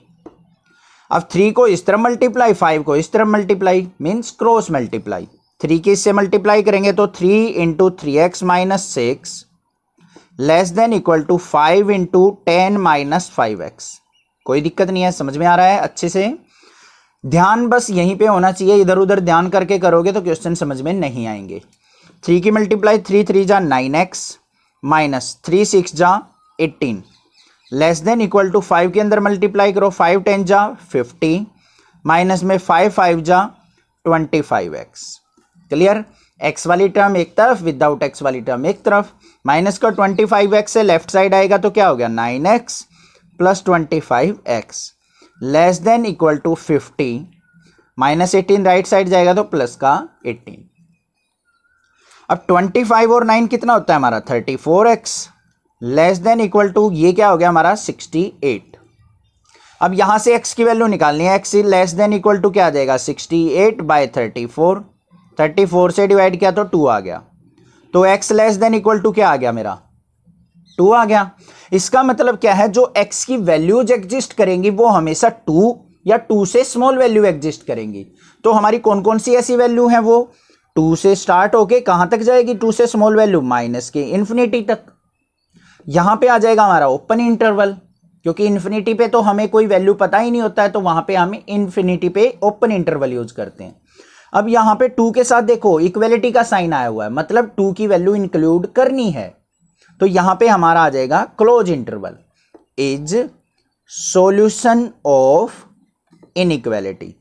अब 3 को इस तरफ मल्टीप्लाई, 5 को इस तरफ मल्टीप्लाई, मीन्स क्रॉस मल्टीप्लाई। 3 के इससे मल्टीप्लाई करेंगे तो 3 into 3x minus 6 less than equal to 5 into 10 minus 5x। कोई दिक्कत नहीं है, समझ में आ रहा है अच्छे से। ध्यान बस यहीं पे होना चाहिए, इधर उधर ध्यान करके करोगे तो क्वेश्चन समझ में नहीं आएंगे। 3 की मल्टीप्लाई 3 3 जा 9x माइनस 3 6 जा 18 लेस देन इक्वल टू 5 के अंदर मल्टीप्लाई करो, 5 10 जा 50 माइनस में 5 5 जा 25x। क्लियर, x वाली टर्म एक तरफ, विदाउट x वाली टर्म एक तरफ। माइनस का 25x से लेफ्ट साइड आएगा तो क्या हो गया, 9x plus 25x। Less than equal to 50, minus 18 right side जाएगा तो प्लस का 18। अब 25 और 9 कितना होता है हमारा 34x, less than equal to ये क्या हो गया हमारा 68। अब यहां से x की वैल्यू निकालनी है, x less than equal to क्या आ जाएगा 68 बाय 34, 34 से डिवाइड किया तो 2 आ गया, तो x less than equal to क्या आ गया मेरा 2 आ गया। इसका मतलब क्या है, जो x की वैल्यूज एग्जिस्ट करेंगी वो हमेशा 2 या 2 से स्मॉल वैल्यू एग्जिस्ट करेंगी। तो हमारी कौन कौन सी ऐसी वैल्यू है, वो 2 से स्टार्ट होके कहां तक जाएगी, 2 से स्मॉल वैल्यू माइनस के इन्फिनिटी तक। यहां पे आ जाएगा हमारा ओपन इंटरवल, क्योंकि इन्फिनिटी पे तो हमें कोई वैल्यू पता ही नहीं होता है, तो वहां पे हम इन्फिनिटी पे ओपन इंटरवल यूज करते हैं। अब यहां पे 2 के साथ देखो इक्वलिटी का साइन आया हुआ है, मतलब 2 की वैल्यू इंक्लूड करनी है, तो यहां पे हमारा आ जाएगा close interval is solution of inequality.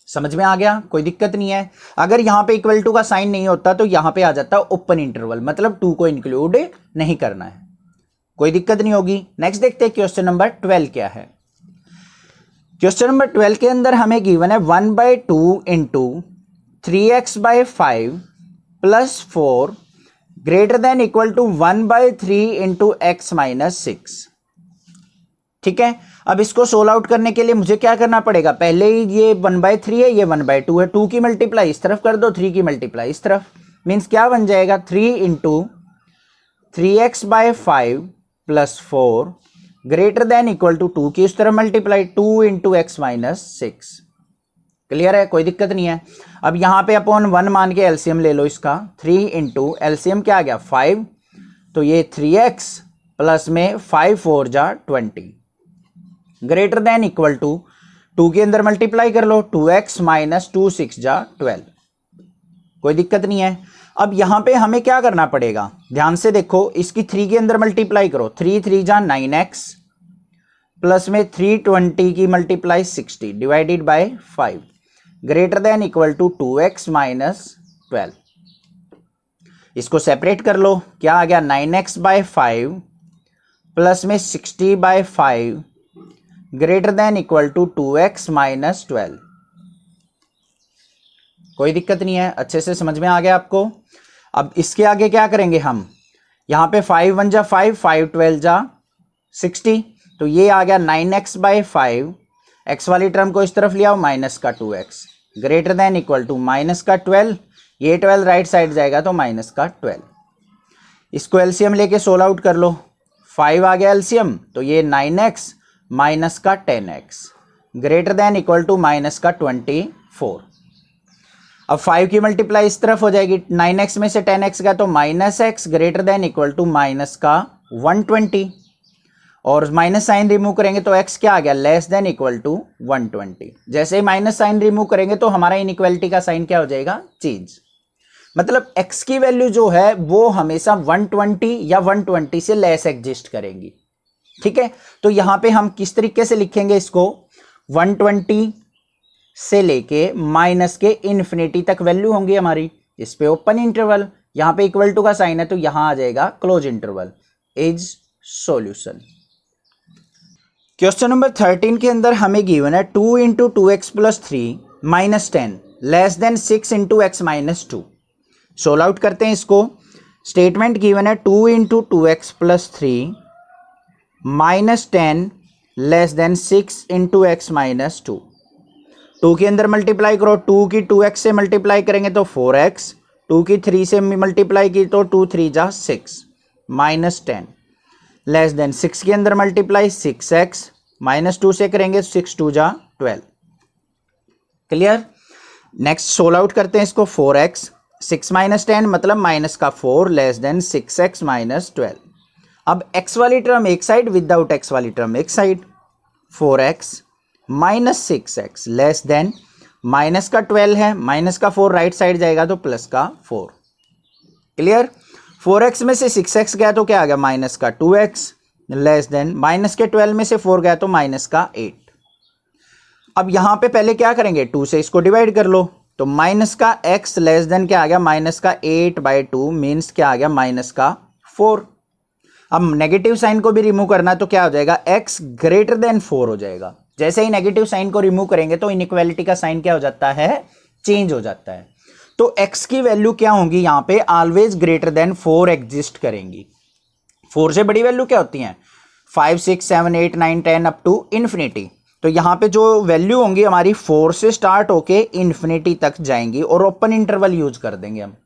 समझ में आ गया, कोई दिक्कत नहीं है। अगर यहां पे इक्वल टू का साइन नहीं होता तो यहां पे आ जाता है ओपन इंटरवल, मतलब 2 को इंक्लूड नहीं करना है, कोई दिक्कत नहीं होगी। नेक्स्ट देखते हैं क्वेश्चन नंबर 12 क्या है। क्वेश्चन नंबर 12 के अंदर हमें गिवन है 1/2 into 3x/5 plus 4 greater than equal to 1/3 into x minus 6। ठीक है, अब इसको सोल्व आउट करने के लिए मुझे क्या करना पड़ेगा, पहले ही ये 1/3 है, ये 1/2 है, 2 की मल्टीप्लाई इस तरफ कर दो, 3 की मल्टीप्लाई इस तरफ, मीन्स क्या बन जाएगा 3 into 3x/5 plus 4 greater than equal to 2 की इस तरफ multiply 2 into x minus 6। Clear है, कोई दिक्कत नहीं है। अब यहां पे अपॉन 1 मान के एलसीएम ले लो इसका, 3 इंटू एलसीएम क्या आ गया 5, तो ये 3x प्लस में 5 4 जा 20 ग्रेटर देन इक्वल टू 2 के अंदर मल्टीप्लाई कर लो, 2x माइनस 2 6 जा 12, कोई दिक्कत नहीं है। अब यहां पे हमें क्या करना पड़ेगा, ध्यान से देखो, इसकी 3 के अंदर मल्टीप्लाई करो, 3 3 जा 9x प्लस में 320 की multiply 60 divided by 5 greater than equal to 2x minus 12। इसको सेपरेट कर लो, क्या आ गया 9x/5 प्लस में 60/5 greater than equal to 2x minus 12। कोई दिक्कत नहीं है, अच्छे से समझ में आ गया आपको। अब इसके आगे क्या करेंगे हम, यहां पे 5 1 जा 5, 5 12 जा 60, तो ये आ गया 9x/5, x वाली टर्म को इस तरफ लिया माइनस का 2x greater than equal to minus का 12, ये 12 राइट साइड जाएगा तो माइनस का 12। इसको एलसीएम लेके सोल्व आउट कर लो, 5 आ गया एलसीएम, तो ये 9x माइनस का 10x greater than equal to minus का 24। अब 5 की मल्टीप्लाई इस तरफ हो जाएगी, 9x में से 10x गया तो minus x greater than equal to minus का 120, और माइनस साइन रिमूव करेंगे तो x क्या आ गया लेस देन इक्वल टू 120। जैसे ही माइनस साइन रिमूव करेंगे तो हमारा इनइक्वालिटी का साइन क्या हो जाएगा चेंज, मतलब x की वैल्यू जो है वो हमेशा 120 या 120 से लेस एग्जिस्ट करेंगी। ठीक है, तो यहां पे हम किस तरीके से लिखेंगे इसको, 120 से लेके माइनस के इन्फिनिटी तक वैल्यू होंगी हमारी, इस पे ओपन इंटरवल, यहां पे इक्वल टू का साइन है तो यहां आ जाएगा close interval is solution. Question number 13 के अंदर हमें गिवन है 2 into 2x plus 3 minus 10 less than 6 into x minus 2। Solve out करते हैं इसको। स्टेटमेंट गिवन है 2 into 2x plus 3 minus 10 less than 6 into x minus 2। 2 के अंदर मल्टीप्लाई करो, 2 की 2x से मल्टीप्लाई करेंगे तो 4x, 2 की 3 से मल्टीप्लाई की तो 2 3 जा 6 माइनस 10 लेस देन 6 के अंदर मल्टीप्लाई 6x माइनस 2 से करेंगे 6 2 जा 12। क्लियर, नेक्स्ट सोल्व आउट करते हैं इसको। 4x 6 माइनस 10 मतलब माइनस का 4 लेस देन 6x माइनस 12। अब x वाली टर्म एक साइड, विदाउट x वाली टर्म एक side, 4x minus 6x less than minus का 12 है, माइनस का 4 राइट साइड जाएगा तो प्लस का 4। क्लियर, 4x में से 6x गया तो क्या आ गया माइनस का 2x लेस देन माइनस के 12 में से 4 गया तो माइनस का 8। अब यहां पे पहले क्या करेंगे, 2 से इसको डिवाइड कर लो, तो माइनस का x लेस देन क्या आ गया माइनस का 8/2 मीन्स क्या आ गया माइनस का 4। अब नेगेटिव साइन को भी रिमूव करना है तो क्या हो जाएगा, x ग्रेटर देन 4 हो जाएगा। जैसे ही नेगेटिव साइन को रिमूव करेंगे तो इनइक्वालिटी का साइन क्या हो जाता है, चेंज हो जाता है। तो x की वैल्यू क्या होंगी यहां पे, ऑलवेज ग्रेटर देन 4 एग्जिस्ट करेंगी। 4 से बड़ी वैल्यू क्या होती हैं, 5 6 7 8 9 10 अप टू इन्फिनिटी। तो यहां पे जो वैल्यू होंगी हमारी 4 से स्टार्ट होके इन्फिनिटी तक जाएंगी और ओपन इंटरवल यूज कर देंगे हम।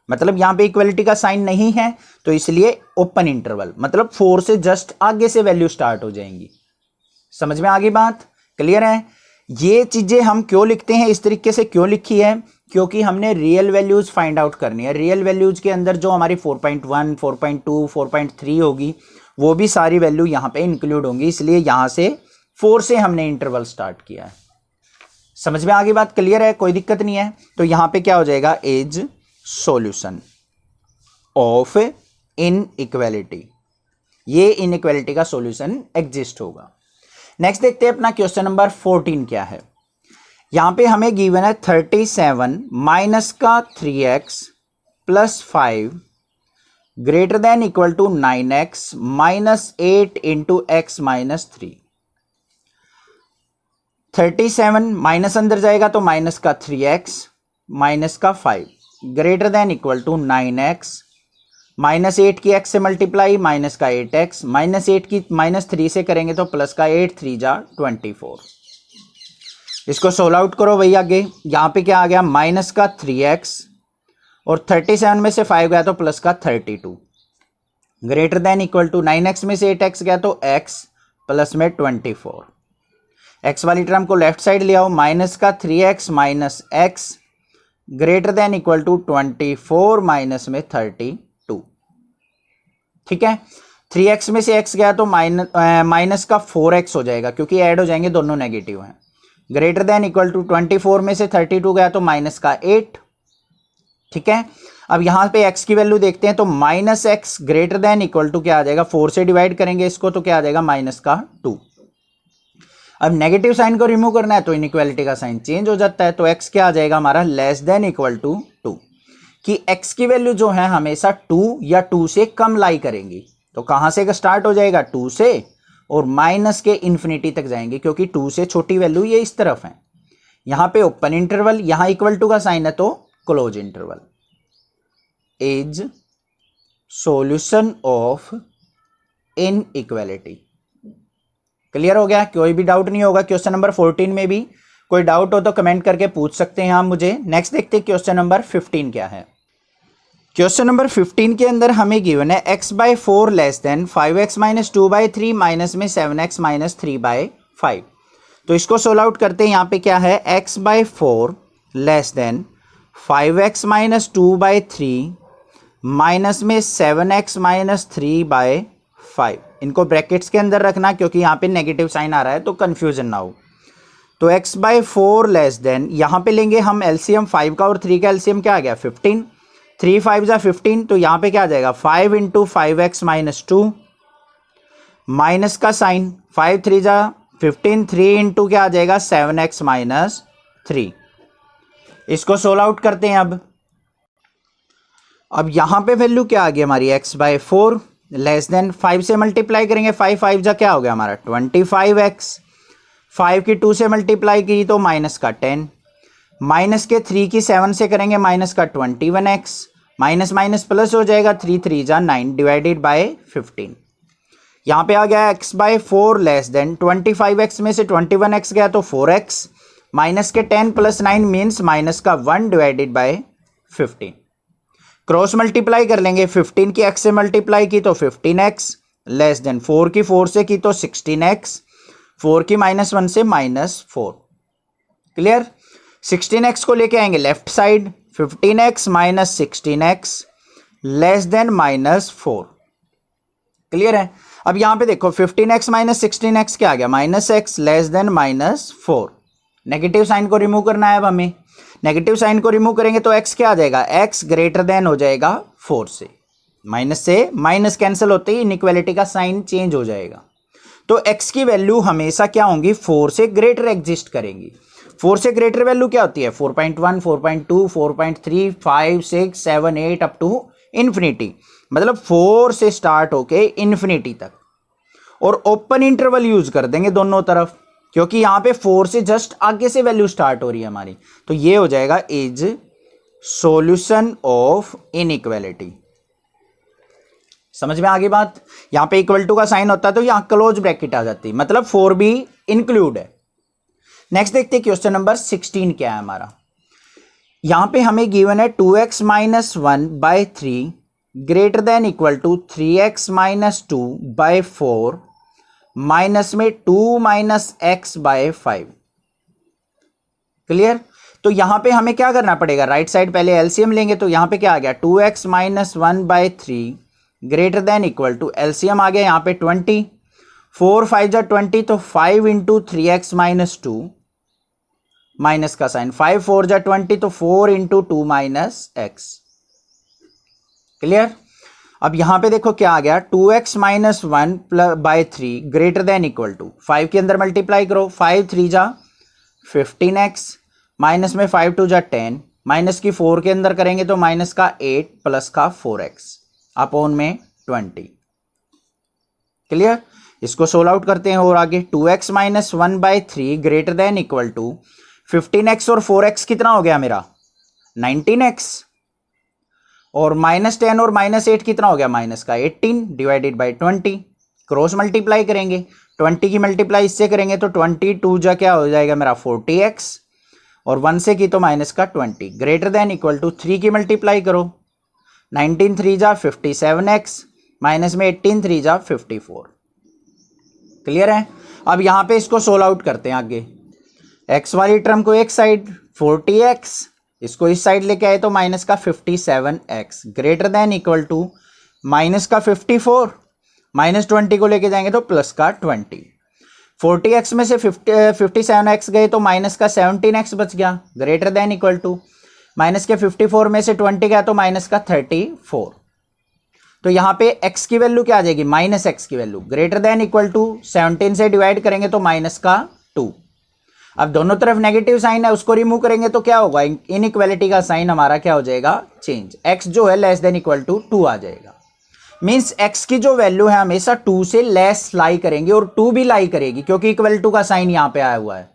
मतलब यहां पे इक्वलिटी का साइन नहीं है तो इसलिए ओपन इंटरवल, मतलब 4 से जस्ट आगे से वैल्यू स्टार्ट हो जाएंगी। समझ में आ गई बात, क्लियर है। ये चीजें हम क्यों लिखते हैं, इस तरीके से क्यों लिखी है, क्योंकि हमने रियल वैल्यूज फाइंड आउट करनी है। रियल वैल्यूज के अंदर जो हमारी 4.1 4.2 4.3 होगी वो भी सारी वैल्यू यहां पे इंक्लूड होंगी, इसलिए यहां से 4 से हमने इंटरवल स्टार्ट किया है। समझ में आ गई बात, क्लियर है, कोई दिक्कत नहीं है। तो यहां पे क्या हो जाएगा, इज सॉल्यूशन ऑफ इनइक्वालिटी, ये इनइक्वालिटी का सॉल्यूशन एग्जिस्ट होगा। नेक्स्ट देखते हैं अपना क्वेश्चन नंबर 14 क्या है। यहां पे हमें गिवन है 37 माइनस का 3x plus 5 greater than equal to 9x minus 8 into x minus 3। 37 minus अंदर जाएगा तो माइनस का 3x माइनस का 5 greater than equal to 9x minus 8 की x से मल्टीप्लाई माइनस का 8x माइनस 8 की माइनस 3 से करेंगे तो प्लस का 8 3 जा 24। इसको सोल्व आउट करो भैया आगे। यहां पे क्या आ गया, माइनस का 3x और 37 में से 5 गया तो प्लस का 32 greater than equal to 9x में से 8x गया तो x प्लस में 24। x वाली टर्म को लेफ्ट साइड ले आओ, माइनस का 3x minus x greater than equal to 24 minus में 32। ठीक है, 3x में से x गया तो माइनस का 4x हो जाएगा क्योंकि ऐड हो जाएंगे, दोनों नेगेटिव हैं। ग्रेटर देन इक्वल टू 24 में से 32 गया तो माइनस का 8। ठीक है, अब यहां पे x की वैल्यू देखते हैं तो minus x greater than equal to क्या आ जाएगा, 4 से डिवाइड करेंगे इसको तो क्या आ जाएगा, माइनस का 2। अब नेगेटिव साइन को रिमूव करना है तो इनइक्वालिटी का साइन चेंज हो जाता है, तो x क्या आ जाएगा हमारा, लेस देन इक्वल टू 2, कि x की वैल्यू जो है हमेशा 2 या 2 से कम लाई करेंगी। तो कहां से स्टार्ट हो जाएगा, 2 से, और माइनस के इन्फिनिटी तक जाएंगे क्योंकि 2 से छोटी वैल्यू ये इस तरफ है। यहां पे ओपन इंटरवल, यहां इक्वल टू का साइन है तो close interval. Is solution of inequality. Clear हो गया, कोई भी डाउट नहीं होगा। क्वेश्चन नंबर 14 में भी कोई डाउट हो तो कमेंट करके पूछ सकते हैं आप मुझे। नेक्स्ट देखते हैं क्वेश्चन नंबर 15 क्या है। क्वेश्चन नंबर 15 के अंदर हमें गिवन है x/4 less than 5x minus 2/3 minus में 7x माइनस 3/5। तो इसको सोल्व आउट करते हैं। यहाँ पे क्या है, x/4 less than 5x minus 2/3 minus में 7x माइनस 3/5। इनको ब्रैकेट्स के अंदर रखना क्योंकि यहाँ पे नेगेटिव साइन आ रहा है तो कंफ्यूजन ना हो। तो x/4 लेस देन, यहाँ पे लेंगे हम एलसीएम 5 का और 3 का एलसीएम क्या आ गया, 15। 3 5 जा 15, तो यहाँ पे क्या आ जाएगा, 5 इंटू 5x माइनस 2 माइनस का साइन, 5 3 जा 15, 3 इंटू क्या आ जाएगा, 7x माइनस 3। इसको सोल्व आउट करते हैं। अब यहां पे वैल्यू क्या आ गई हमारी, x/4 लेस देन 5 से मल्टीप्लाई करेंगे, 5 5 जा क्या हो गया हमारा 25x, 5 की 2 से मल्टीप्लाई की तो माइनस का 10, माइनस के 3 की 7 से करेंगे माइनस का 21x, माइनस माइनस प्लस हो जाएगा, 3 3 जा 9 डिवाइडेड बाय 15। यहाँ पे आ गया x/4 लेस देन 25x में से 21x गया तो 4x, माइनस के 10 प्लस 9 मीन्स माइनस का 1 डिवाइडेड बाय 15। क्रॉस मल्टीप्लाई कर लेंगे, 15 की x से मल्टीप्लाई की तो 15x लेस देन 4 की 4 से की तो 16x, 4 की -1 से -4। क्लियर, 16x को लेके आएंगे left side, 15x minus 16x less than -4। Clear है। अब यहां पे देखो 15x माइनस 16x क्या आ गया, -x less than -4। Negative sign को रिमूव करना है अब हमें। नेगेटिव साइन को रिमूव करेंगे तो x क्या आ जाएगा, x ग्रेटर देन हो जाएगा 4 से माइनस कैंसिल होते ही इनइक्वालिटी का साइन चेंज हो जाएगा। तो x की वैल्यू हमेशा क्या होंगी, 4 से ग्रेटर एग्जिस्ट करेंगी। 4 से ग्रेटर वैल्यू क्या होती है, 4.1 4.2 4.3 5 6 7 8 अप टू इन्फिनिटी, मतलब 4 से स्टार्ट होके इन्फिनिटी तक, और ओपन इंटरवल यूज कर देंगे दोनों तरफ, क्योंकि यहां पे 4 से जस्ट आगे से वैल्यू स्टार्ट हो रही है हमारी। तो ये हो जाएगा इज सॉल्यूशन ऑफ इनइक्वालिटी। समझ में आ गई बात? यहां पे इक्वल टू का साइन होता है तो यहां क्लोज ब्रैकेट आ जाती है, मतलब 4 भी इंक्लूड है। नेक्स्ट देखते हैं क्वेश्चन नंबर 16 क्या है हमारा। यहां पे हमें गिवन है 2x minus 1/3 greater than equal to 3x minus 2/4 minus में 2 माइनस x/5। क्लियर? तो यहां पे हमें क्या करना पड़ेगा, राइट साइड पहले एलसीएम लेंगे, तो यहां पे क्या आ गया 2x minus 1/3 greater than equal to LCM आ गया यहां पे 20, 4 5 जा 20, तो 5 इंटू 3x माइनस 2, माइनस का साइन, 5 4 जा 20, तो 4 इंटू 2 माइनस x। क्लियर? अब यहां पे देखो क्या आ गया 2x minus 1/3 greater than equal to 5 के अंदर मल्टीप्लाई करो, 5 3 जा 15x, माइनस में 5 2 जा 10, माइनस की 4 के अंदर करेंगे तो माइनस का 8 प्लस का 4x अपॉन में 20। क्लियर? इसको सोल्व आउट करते हैं और आगे 2x minus 1/3 greater than equal to 15x और 4x कितना हो गया मेरा 19x, और माइनस 10 और माइनस 8 कितना हो गया माइनस का 18 डिवाइडेड बाई 20। क्रॉस मल्टीप्लाई करेंगे, 20 की मल्टीप्लाई इससे करेंगे तो 22 जा क्या हो जाएगा मेरा 40x, और 1 से की तो माइनस का 20 ग्रेटर देन इक्वल टू 3 की मल्टीप्लाई करो, 19 3 जा 57x, माइनस में 18 3 जा 54। क्लियर है? अब यहां पे इसको सोल्व आउट करते हैं आगे। x वाली टर्म को एक साइड 40x, इसको इस साइड लेके आए तो माइनस का 57x greater than equal to minus का 54, माइनस 20 को लेके जाएंगे तो प्लस का 20। 40x में से 57x गए तो माइनस का 17x बच गया greater than equal to minus के 54 में से 20 गया तो माइनस का 34। तो यहां पे x की वैल्यू क्या आ जाएगी माइनस x की value greater than equal to 17 से डिवाइड करेंगे तो माइनस का 2। अब दोनों तरफ नेगेटिव साइन है, उसको रिमूव करेंगे तो क्या होगा इनइक्वालिटी का साइन हमारा क्या हो जाएगा चेंज, x जो है लेस देन इक्वल टू 2 आ जाएगा। मींस x की जो वैल्यू है हमेशा 2 से लेस लाई करेंगे, और 2 भी लाई करेगी क्योंकि इक्वल टू का साइन यहां पे आया हुआ है।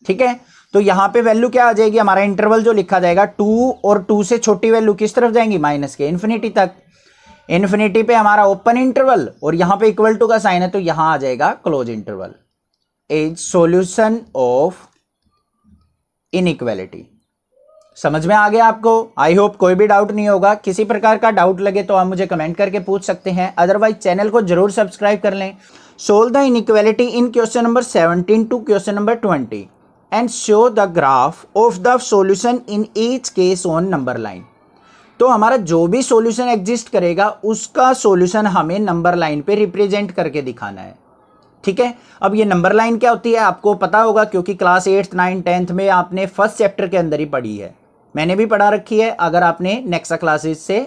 ठीक है? तो यहां पे वैल्यू क्या आ जाएगी, हमारा इंटरवल जो लिखा जाएगा 2 और 2 से छोटी वैल्यू किस तरफ जाएंगी माइनस के इन्फिनिटी तक। इन्फिनिटी पे हमारा ओपन इंटरवल और यहां पे इक्वल टू का साइन है तो यहां आ जाएगा close interval. Is solution of inequality. समझ में आ गया आपको? आई होप कोई भी डाउट नहीं होगा। किसी प्रकार का डाउट लगे तो आप मुझे कमेंट करके पूछ सकते हैं, अदरवाइज चैनल को जरूर सब्सक्राइब कर लें। Solve the inequality in question number 17 to question number 20 and show the graph of the solution in each case on number line. तो हमारा जो भी सॉल्यूशन एग्जिस्ट करेगा उसका सॉल्यूशन हमें नंबर लाइन पे रिप्रेजेंट करके दिखाना है। ठीक है? अब ये नंबर लाइन क्या होती है आपको पता होगा, क्योंकि क्लास 8th 9th 10th में आपने फर्स्ट चैप्टर के अंदर ही पढ़ी है, मैंने भी पढ़ा रखी है। अगर आपने नेक्स्ट क्लासेस से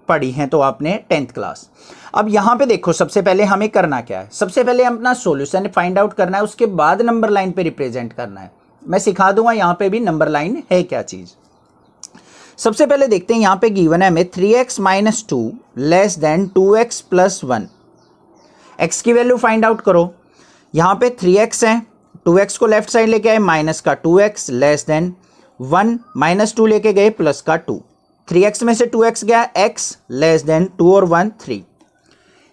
पढ़ी हैं तो आपने 10th क्लास। अब यहां पे देखो सबसे पहले हमें करना क्या है, सबसे पहले हम अपना सॉल्यूशन फाइंड आउट करना है, उसके बाद नंबर लाइन पे रिप्रेजेंट करना है। मैं सिखा दूंगा यहां पे भी नंबर लाइन है क्या चीज। सबसे पहले देखते हैं यहां पे गिवन है हमें 3x minus 2 less than 2x plus 1। x की वैल्यू फाइंड आउट करो। यहां पे 3x है, 2x को लेफ्ट साइड लेके आए माइनस का 2x लेस देन 1, माइनस 2 लेके गए प्लस का 2, 3x में से 2x गया, x लेस देन 2 और 1 3।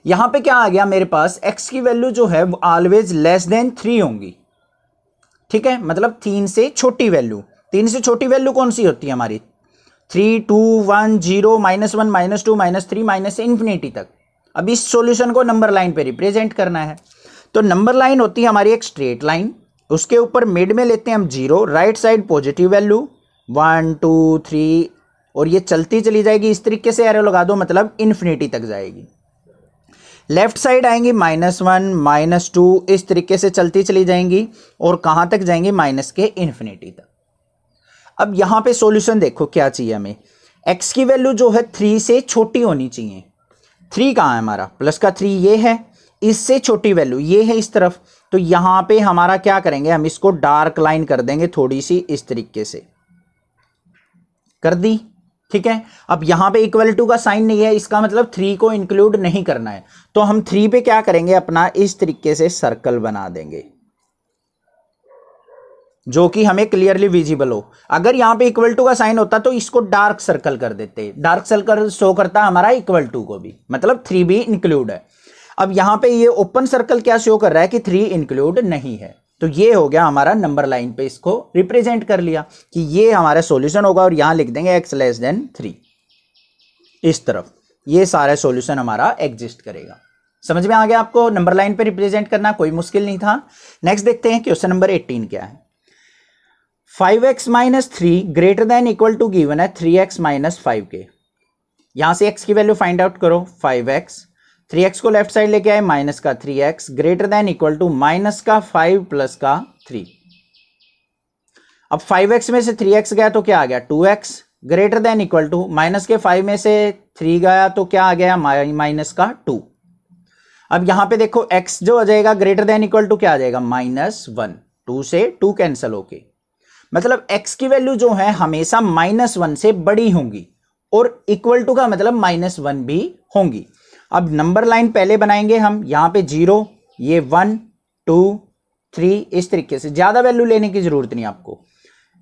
यहां पे क्या आ गया मेरे पास, x की वैल्यू जो है वो ऑलवेज लेस देन 3 होंगी। ठीक है? मतलब 3 से छोटी वैल्यू। 3 से छोटी वैल्यू कौन सी होती है हमारी 3 2 1 0 -1 -2 -3 माइनस इन्फिनिटी तक। अब इस सॉल्यूशन को नंबर लाइन पे रिप्रेजेंट करना है, तो नंबर लाइन होती है हमारी एक स्ट्रेट लाइन, उसके ऊपर मिड में लेते हैं हम 0, राइट साइड पॉजिटिव वैल्यू 1 2 3, और ये चलती चली जाएगी इस तरीके से एरो लगा दो, मतलब इन्फिनिटी तक जाएगी। लेफ्ट साइड आएंगी -1 -2, इस तरीके से चलती चली जाएंगी और कहां तक जाएंगी माइनस के इन्फिनिटी तक। अब यहां पे सॉल्यूशन देखो क्या चाहिए हमें, x की वैल्यू जो है 3 से छोटी होनी चाहिए। 3 कहां है हमारा, प्लस का 3 ये है, इससे छोटी वैल्यू ये है इस तरफ। तो यहां पे हमारा क्या करेंगे, हम इसको डार्क लाइन कर देंगे थोड़ी सी इस तरीके से कर दी। ठीक है, अब यहां पे इक्वल टू का साइन नहीं है, इसका मतलब 3 को इंक्लूड नहीं करना है, तो हम 3 पे क्या करेंगे, अपना इस तरीके से सर्कल बना देंगे जो कि हमें क्लियरली विजिबल हो। अगर यहां पे इक्वल टू का साइन होता तो इसको डार्क सर्कल कर देते, डार्क सर्कल शो करता हमारा इक्वल टू को भी, मतलब 3 भी इंक्लूड है। अब यहां पे ये ओपन सर्कल क्या शो कर रहा है कि 3 इंक्लूड नहीं है, तो ये हो गया हमारा नंबर लाइन पे इसको रिप्रेजेंट कर लिया कि ये हमारा सॉल्यूशन होगा, और यहां लिख देंगे x लेस देन 3, इस तरफ ये सारा सॉल्यूशन हमारा एग्जिस्ट करेगा। समझ में आ गया आपको, नंबर लाइन पे रिप्रेजेंट करना कोई मुश्किल नहीं था। नेक्स्ट देखते हैं क्वेश्चन नंबर 18 क्या है। 5x minus 3 greater than equal to given है 3x माइनस 5 के। यहां से x की वैल्यू फाइंड आउट करो, 5x, 3x को लेफ्ट साइड लेके आए, माइनस का 3x greater than equal to minus का 5 प्लस का 3। अब 5x में से 3x गया तो क्या आ गया 2x greater than equal to minus के 5 में से 3 गया तो क्या आ गया माइनस का 2। अब यहां पे देखो x जो आ जाएगा ग्रेटर देन इक्वल टू क्या आ जाएगा -1, 2 से 2 कैंसिल होके, मतलब x की वैल्यू जो है हमेशा -1 से बड़ी होंगी, और इक्वल टू का मतलब -1 भी होंगी। अब नंबर लाइन पहले बनाएंगे हम, यहां पे 0, ये 1 2 3, इस तरीके से, ज्यादा वैल्यू लेने की जरूरत नहीं आपको,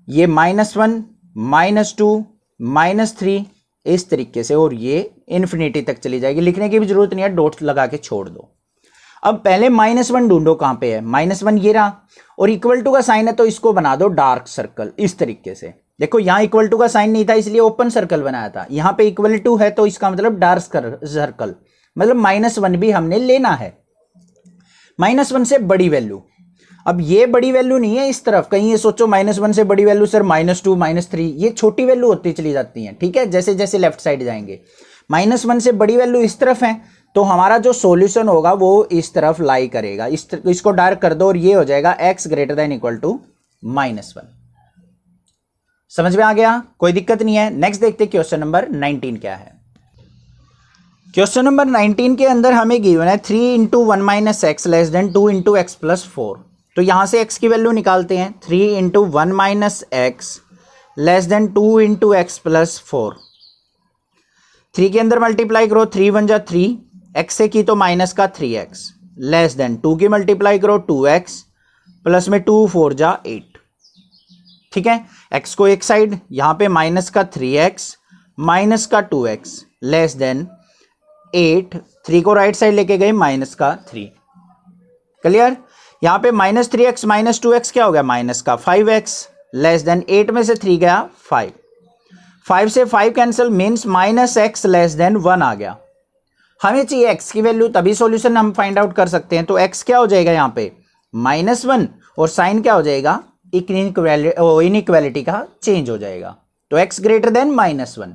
ये -1 -2 -3 इस तरीके से, और ये इन्फिनिटी तक चली जाएगी, लिखने की भी जरूरत नहीं है, डॉट लगा के छोड़ दो। अब पहले -1 ढूंढो, कहां पे है -1, ये रहा, और इक्वल टू का साइन है तो इसको बना दो डार्क सर्कल इस तरीके से। देखो यहां इक्वल टू का साइन नहीं था इसलिए ओपन सर्कल बनाया था, यहां पे इक्वल टू है तो इसका मतलब डार्क सर्कल, मतलब -1 भी हमने लेना है, -1 से बड़ी वैल्यू। अब ये बड़ी वैल्यू नहीं है इस तरफ, कहीं ये सोचो -1 से बड़ी वैल्यू सर -2 -3, ये छोटी वैल्यू होती चली जाती है, ठीक है, जैसे जैसे लेफ्ट साइड जाएंगे। -1 से बड़ी वैल्यू इस तरफ है, तो हमारा जो सॉल्यूशन होगा वो इस तरफ लाई करेगा, इसको डार्क कर दो और ये हो जाएगा x greater than equal to -1। समझ में आ गया, कोई दिक्कत नहीं है। नेक्स्ट देखते हैं क्वेश्चन नंबर 19 क्या है। क्वेश्चन नंबर 19 के अंदर हमें गिवन है 3 into 1 minus x less than 2 into x plus 4। तो यहां से x की वैल्यू निकालते हैं, 3 into 1 minus x less than 2 into x plus 4। 3 के अंदर मल्टीप्लाई करो, 3 1 जा 3, x से की तो माइनस का 3x लेस देन 2 की मल्टीप्लाई करो 2x प्लस में 2 4 जा 8। ठीक है, x को एक साइड, यहां पे माइनस का 3x माइनस का 2x लेस देन 8, 3 को राइट साइड लेके गए माइनस का 3। क्लियर, यहां पे -3x माइनस 2x क्या हो गया माइनस का 5x लेस देन 8 में से 3 गया 5, 5 से 5 cancel means -x less then 1 आ गया। हमें चाहिए x की वैल्यू, तभी सॉल्यूशन हम फाइंड आउट कर सकते हैं। तो x क्या हो जाएगा यहाँ पे -1 और साइन क्या हो जाएगा इनइक्वालिटी का चेंज हो जाएगा, तो x ग्रेटर देन -1।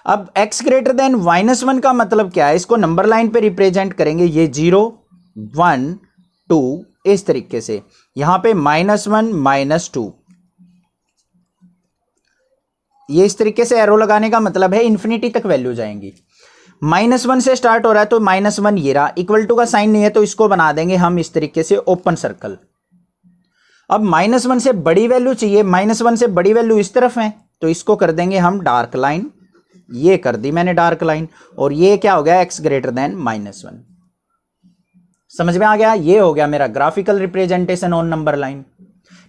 अब x ग्रेटर देन -1 का मतलब क्या है, इसको नंबर लाइन पे रिप्रेजेंट करेंगे, ये 0 1 2 इस तरीके से, यहां पे -1 -2, ये इस तरीके से एरो लगाने का मतलब है इन्फिनिटी तक वैल्यू जाएंगी। -1 से स्टार्ट हो रहा है तो -1 ये रहा, इक्वल टू का साइन नहीं है तो इसको बना देंगे हम इस तरीके से ओपन सर्कल। अब -1 से बड़ी वैल्यू चाहिए, -1 से बड़ी वैल्यू इस तरफ है तो इसको कर देंगे हम डार्क लाइन, ये कर दी मैंने डार्क लाइन, और ये क्या हो गया x ग्रेटर देन -1। समझ में आ गया, ये हो गया मेरा graphical representation on number line.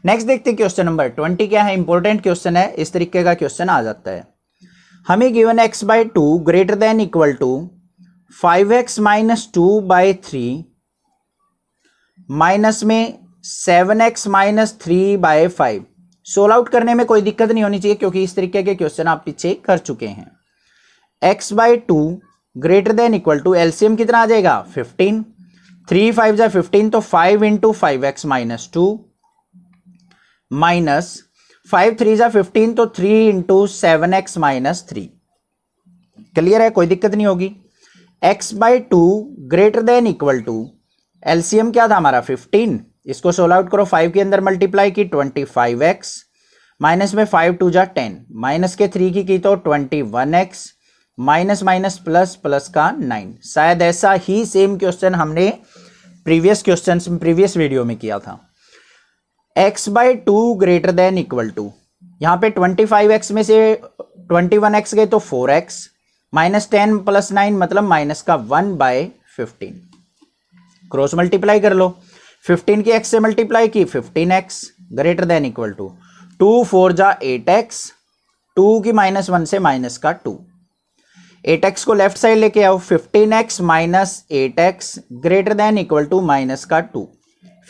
Next देखते हैं क्वेश्चन नंबर 20 क्या है, इंपॉर्टेंट क्वेश्चन है, इस तरीके का क्वेश्चन आ जाता है। हमें given x/2 greater than equal to 5x minus 2/3 minus में 7x माइनस 3/5। सोल्व आउट करने में कोई दिक्कत नहीं होनी चाहिए क्योंकि इस तरीके के क्वेश्चन आप पीछे कर चुके हैं। x/2 greater than equal to, LCM कितना आ जाएगा 15, 3 5 जा 15 तो 5 इंटू 5x माइनस 2 माइनस 5 3 जा 15 तो 3 इंटू 7x माइनस 3। क्लियर है, कोई दिक्कत नहीं होगी। x/2 greater than equal to, LCM क्या था हमारा 15, इसको सोल्व आउट करो, 5 के अंदर मल्टीप्लाई की 25x माइनस में 5 2 जा 10, माइनस के 3 की तो 21x minus minus plus plus का 9। शायद ऐसा ही सेम क्वेश्चन हमने प्रीवियस वीडियो में किया था। x/2 greater than equal to, यहाँ पे 25x में से 21x गए तो 4x, -10 + 9 मतलब माइनस का 1/15। क्रॉस मल्टीप्लाई कर लो, 15 की x से मल्टीप्लाई की 15x greater than equal to 2 4 जा 8x, 2 की -1 से माइनस का 2, 8x को लेफ्ट साइड लेके आओ, 15x - 8x greater than equal to minus का 2,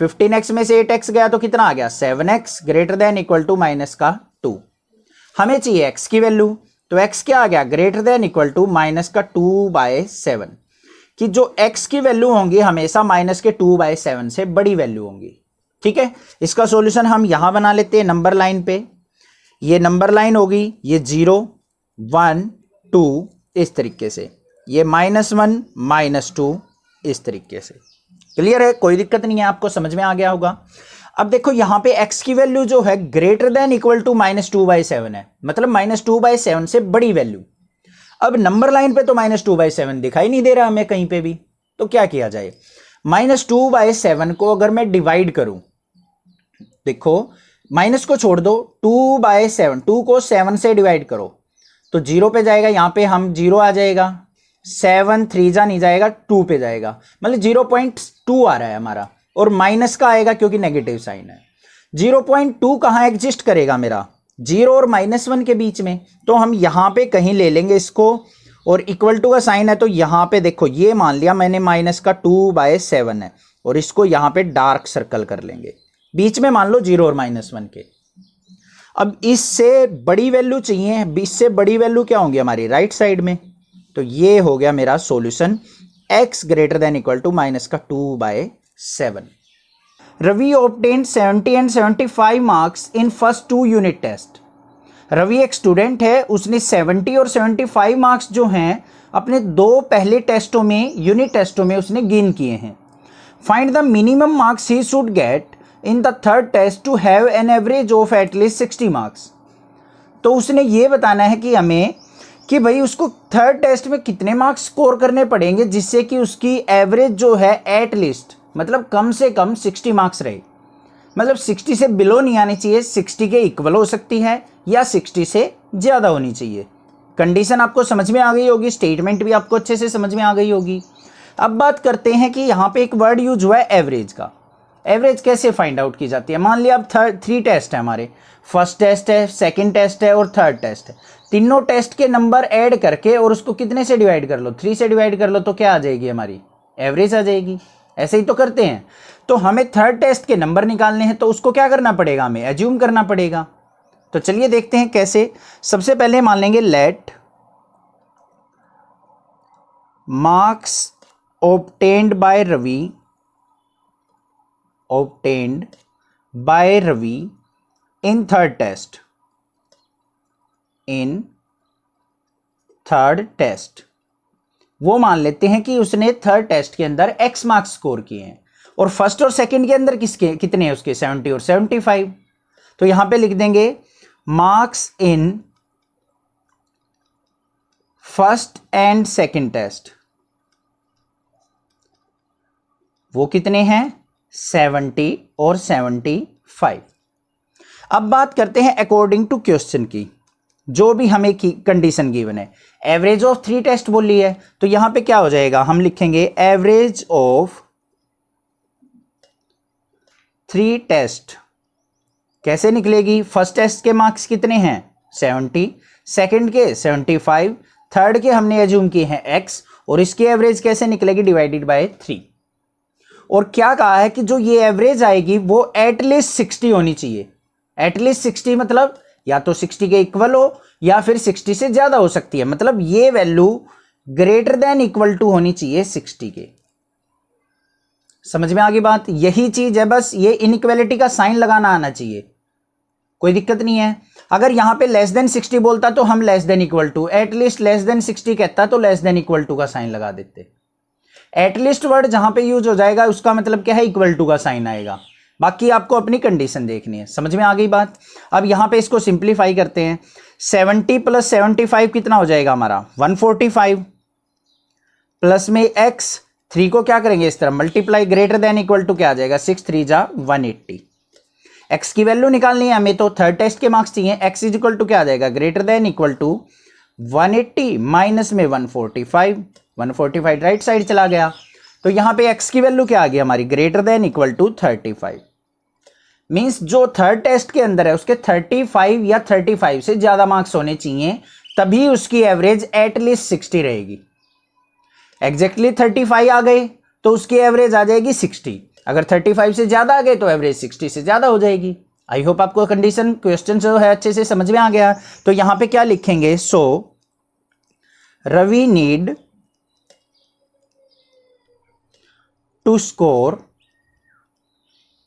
15x में से 8x गया तो कितना आ गया 7x greater than equal to minus का 2। हमें चाहिए x की वैल्यू, तो x क्या आ गया greater than equal to minus का 2/7, कि जो x की वैल्यू होंगी हमेशा माइनस के 2/7 से बड़ी वैल्यू होंगी। ठीक है, इसका सॉल्यूशन हम यहां बना लेते हैं नंबर लाइन पे। ये नंबर लाइन होगी, ये 0 1 2 इस तरीके से, ये -1 -2 इस तरीके से। क्लियर है, कोई दिक्कत नहीं है, आपको समझ में आ गया होगा। अब देखो यहां पे x की वैल्यू जो है ग्रेटर देन इक्वल टू -2/7 है, मतलब -2/7 से बड़ी वैल्यू। अब नंबर लाइन पे तो -2/7 दिखाई नहीं दे रहा हमें कहीं पे भी, तो क्या किया जाए, -2/7 को अगर मैं डिवाइड करूं, देखो माइनस को छोड़ दो, 2/7, 2 को 7 से डिवाइड करो तो 0 पे जाएगा, यहां पे हम 0 आ जाएगा, 7 3 जा नहीं जाएगा, 2 पे जाएगा, मतलब 0.2 आ रहा है हमारा, और माइनस का आएगा क्योंकि नेगेटिव साइन है। 0.2 कहां एग्जिस्ट करेगा मेरा, 0 और -1 के बीच में, तो हम यहां पे कहीं ले लेंगे इसको, और इक्वल टू का साइन है तो यहां पे देखो ये मान लिया मैंने माइनस का 2/7 है, और इसको यहां पे डार्क सर्कल कर लेंगे, बीच में मान लो 0 और -1 के। अब इससे बड़ी वैल्यू चाहिए, इससे बड़ी वैल्यू क्या होंगी हमारी राइट साइड में, तो ये हो गया मेरा solution x greater than equal to minus का 2/7। Ravi obtained 70 and 75 marks in first 2 unit test. Ravi एक स्टूडेंट है, उसने 70 और 75 मार्क्स जो हैं अपने 2 पहले टेस्टों में, यूनिट टेस्टों में उसने गेन किए हैं। Find the minimum marks he should get in the third test to have an average of at least 60 marks. तो उसने ये बताना है कि हमें कि भाई उसको थर्ड टेस्ट में कितने मार्क्स स्कोर करने पड़ेंगे जिससे कि उसकी एवरेज जो है एटलीस्ट मतलब कम से कम 60 मार्क्स रहे, मतलब 60 से बिलो नहीं आनी चाहिए, 60 के इक्वल हो सकती है या 60 से ज़्यादा होनी चाहिए। कंडीशन आपको समझ में आ गई होगी, स्टेटमेंट भी आपको अच्छे से समझ में आ गई होगी। अब बात करते हैं कि यहाँ पे एक वर्ड यूज हुआ है एवरेज का। एवरेज कैसे फाइंड आउट की जाती है, मान लिया अब 3 टेस्ट है हमारे, फर्स्ट टेस्ट है, सेकंड टेस्ट है और थर्ड टेस्ट है, तीनों टेस्ट के नंबर ऐड करके और उसको कितने से डिवाइड कर लो, 3 से डिवाइड कर लो, तो क्या आ जाएगी हमारी एवरेज आ जाएगी। ऐसे ही तो करते हैं। तो हमें थर्ड टेस्ट के नंबर निकालने हैं तो उसको क्या करना पड़ेगा, हमें एज्यूम करना पड़ेगा। तो चलिए देखते हैं कैसे। सबसे पहले मान लेंगे let marks obtained by Ravi in third test, वो मान लेते हैं कि उसने थर्ड टेस्ट के अंदर x मार्क्स स्कोर किए हैं, और फर्स्ट और सेकंड के अंदर किसके कितने हैं उसके 70 और 75। तो यहां पे लिख देंगे marks in first and second test, वो कितने हैं 70 और 75। अब बात करते हैं अकॉर्डिंग टू क्वेश्चन की, जो भी हमें की कंडीशन गिवन है, एवरेज ऑफ 3 टेस्ट बोली है, तो यहां पे क्या हो जाएगा, हम लिखेंगे एवरेज ऑफ 3 टेस्ट। कैसे निकलेगी, फर्स्ट टेस्ट के मार्क्स कितने हैं 70, सेकंड के 75, थर्ड के हमने एज्यूम किए हैं x, और इसकी एवरेज कैसे निकलेगी डिवाइडेड बाय 3। और क्या कहा है कि जो ये एवरेज आएगी वो एटलीस्ट 60 होनी चाहिए। एटलीस्ट 60 मतलब या तो 60 के इक्वल हो या फिर 60 से ज्यादा हो सकती है, मतलब ये value greater than equal to होनी चाहिए 60 के। समझ में आ गई बात, यही चीज है, बस ये इनइक्वालिटी का साइन लगाना आना चाहिए, कोई दिक्कत नहीं है। अगर यहां पे लेस देन 60 बोलता तो हम less than equal to, at least less than 60 कहता तो लेस देन इक्वल टू का साइन लगा देते। एटलीस्ट वर्ड जहां पे यूज हो जाएगा उसका मतलब क्या है, इक्वल टू का साइन आएगा। बाकी आपको अपनी कंडीशन देखनी है। समझ में आ गई बात। अब यहां पे इसको सिंप्लीफाई करते हैं, 70 + 75 कितना हो जाएगा हमारा 145, प्लस में x, 3 को क्या करेंगे इस तरह multiply, greater than equal to क्या आ जाएगा 6 3 जा 180। एक्स की वैल्यू निकालनी है हमें, तो थर्ड टेस्ट के मार्क्स चाहिए। एक्स इज इक्वल टू क्या आ जाएगा, greater than equal to 180 minus में 145, 145 राइट साइड चला गया, तो यहां पे एक्स की वैल्यू क्या आ गई हमारी, greater than equal to 35। Means जो थर्ड टेस्ट के अंदर है उसके 35 या 35 से ज्यादा मार्क्स होने चाहिए, तभी उसकी एवरेज एटलीस्ट 60 रहेगी। एग्जैक्टली 35 आ गए तो उसकी एवरेज आ जाएगी 60, अगर 35 से ज्यादा आ गए तो एवरेज 60 से ज्यादा हो जाएगी। आई होप आपको कंडीशन क्वेश्चन जो है अच्छे से समझ में आ गया। तो यहां पे क्या लिखेंगे, so Ravi need to score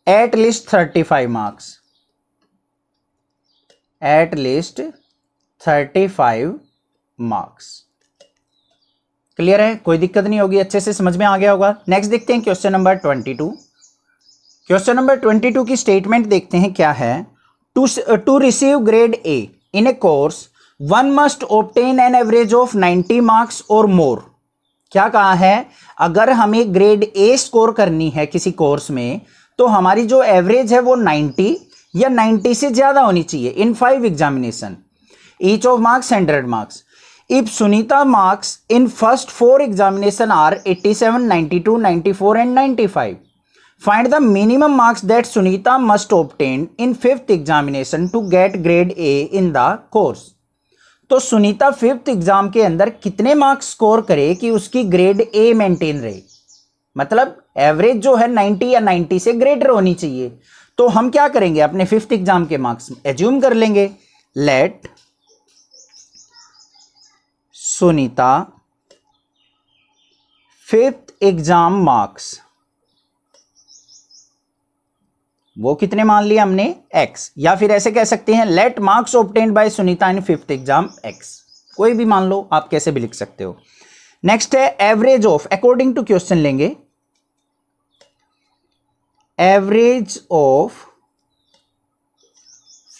at least 35 marks, at least 35 marks. Clear है, कोई दिक्कत नहीं होगी, अच्छे से समझ में आ गया होगा। नेक्स्ट देखते हैं क्वेश्चन नंबर 22। क्वेश्चन नंबर 22 की स्टेटमेंट देखते हैं क्या है। To receive grade A in a course one must obtain an average of 90 marks और मोर। क्या कहा है, अगर हमें ग्रेड ए स्कोर करनी है किसी कोर्स में, तो हमारी जो एवरेज है वो 90 या 90 से ज्यादा होनी चाहिए इन 5 examination, each of marks 100 marks. If Sunita marks in first 4 examination are 87, 92, 94 and 95, find the minimum marks that Sunita must obtain in 5th examination to get grade A in the course। तो Sunita 5th exam के अंदर कितने marks score करे कि उसकी grade A maintain रहे, मतलब average जो है 90 या 90 से ग्रेटर होनी चाहिए। तो हम क्या करेंगे, अपने 5th एग्जाम के मार्क्स एज्यूम कर लेंगे। Late Sunita 5th exam marks, वो कितने मान लिया हमने, x, या फिर ऐसे कह सकते हैं let marks obtained by Sunita in 5th exam x, कोई भी मान लो, आप कैसे भी लिख सकते हो। नेक्स्ट है average of, according to question लेंगे, एवरेज ऑफ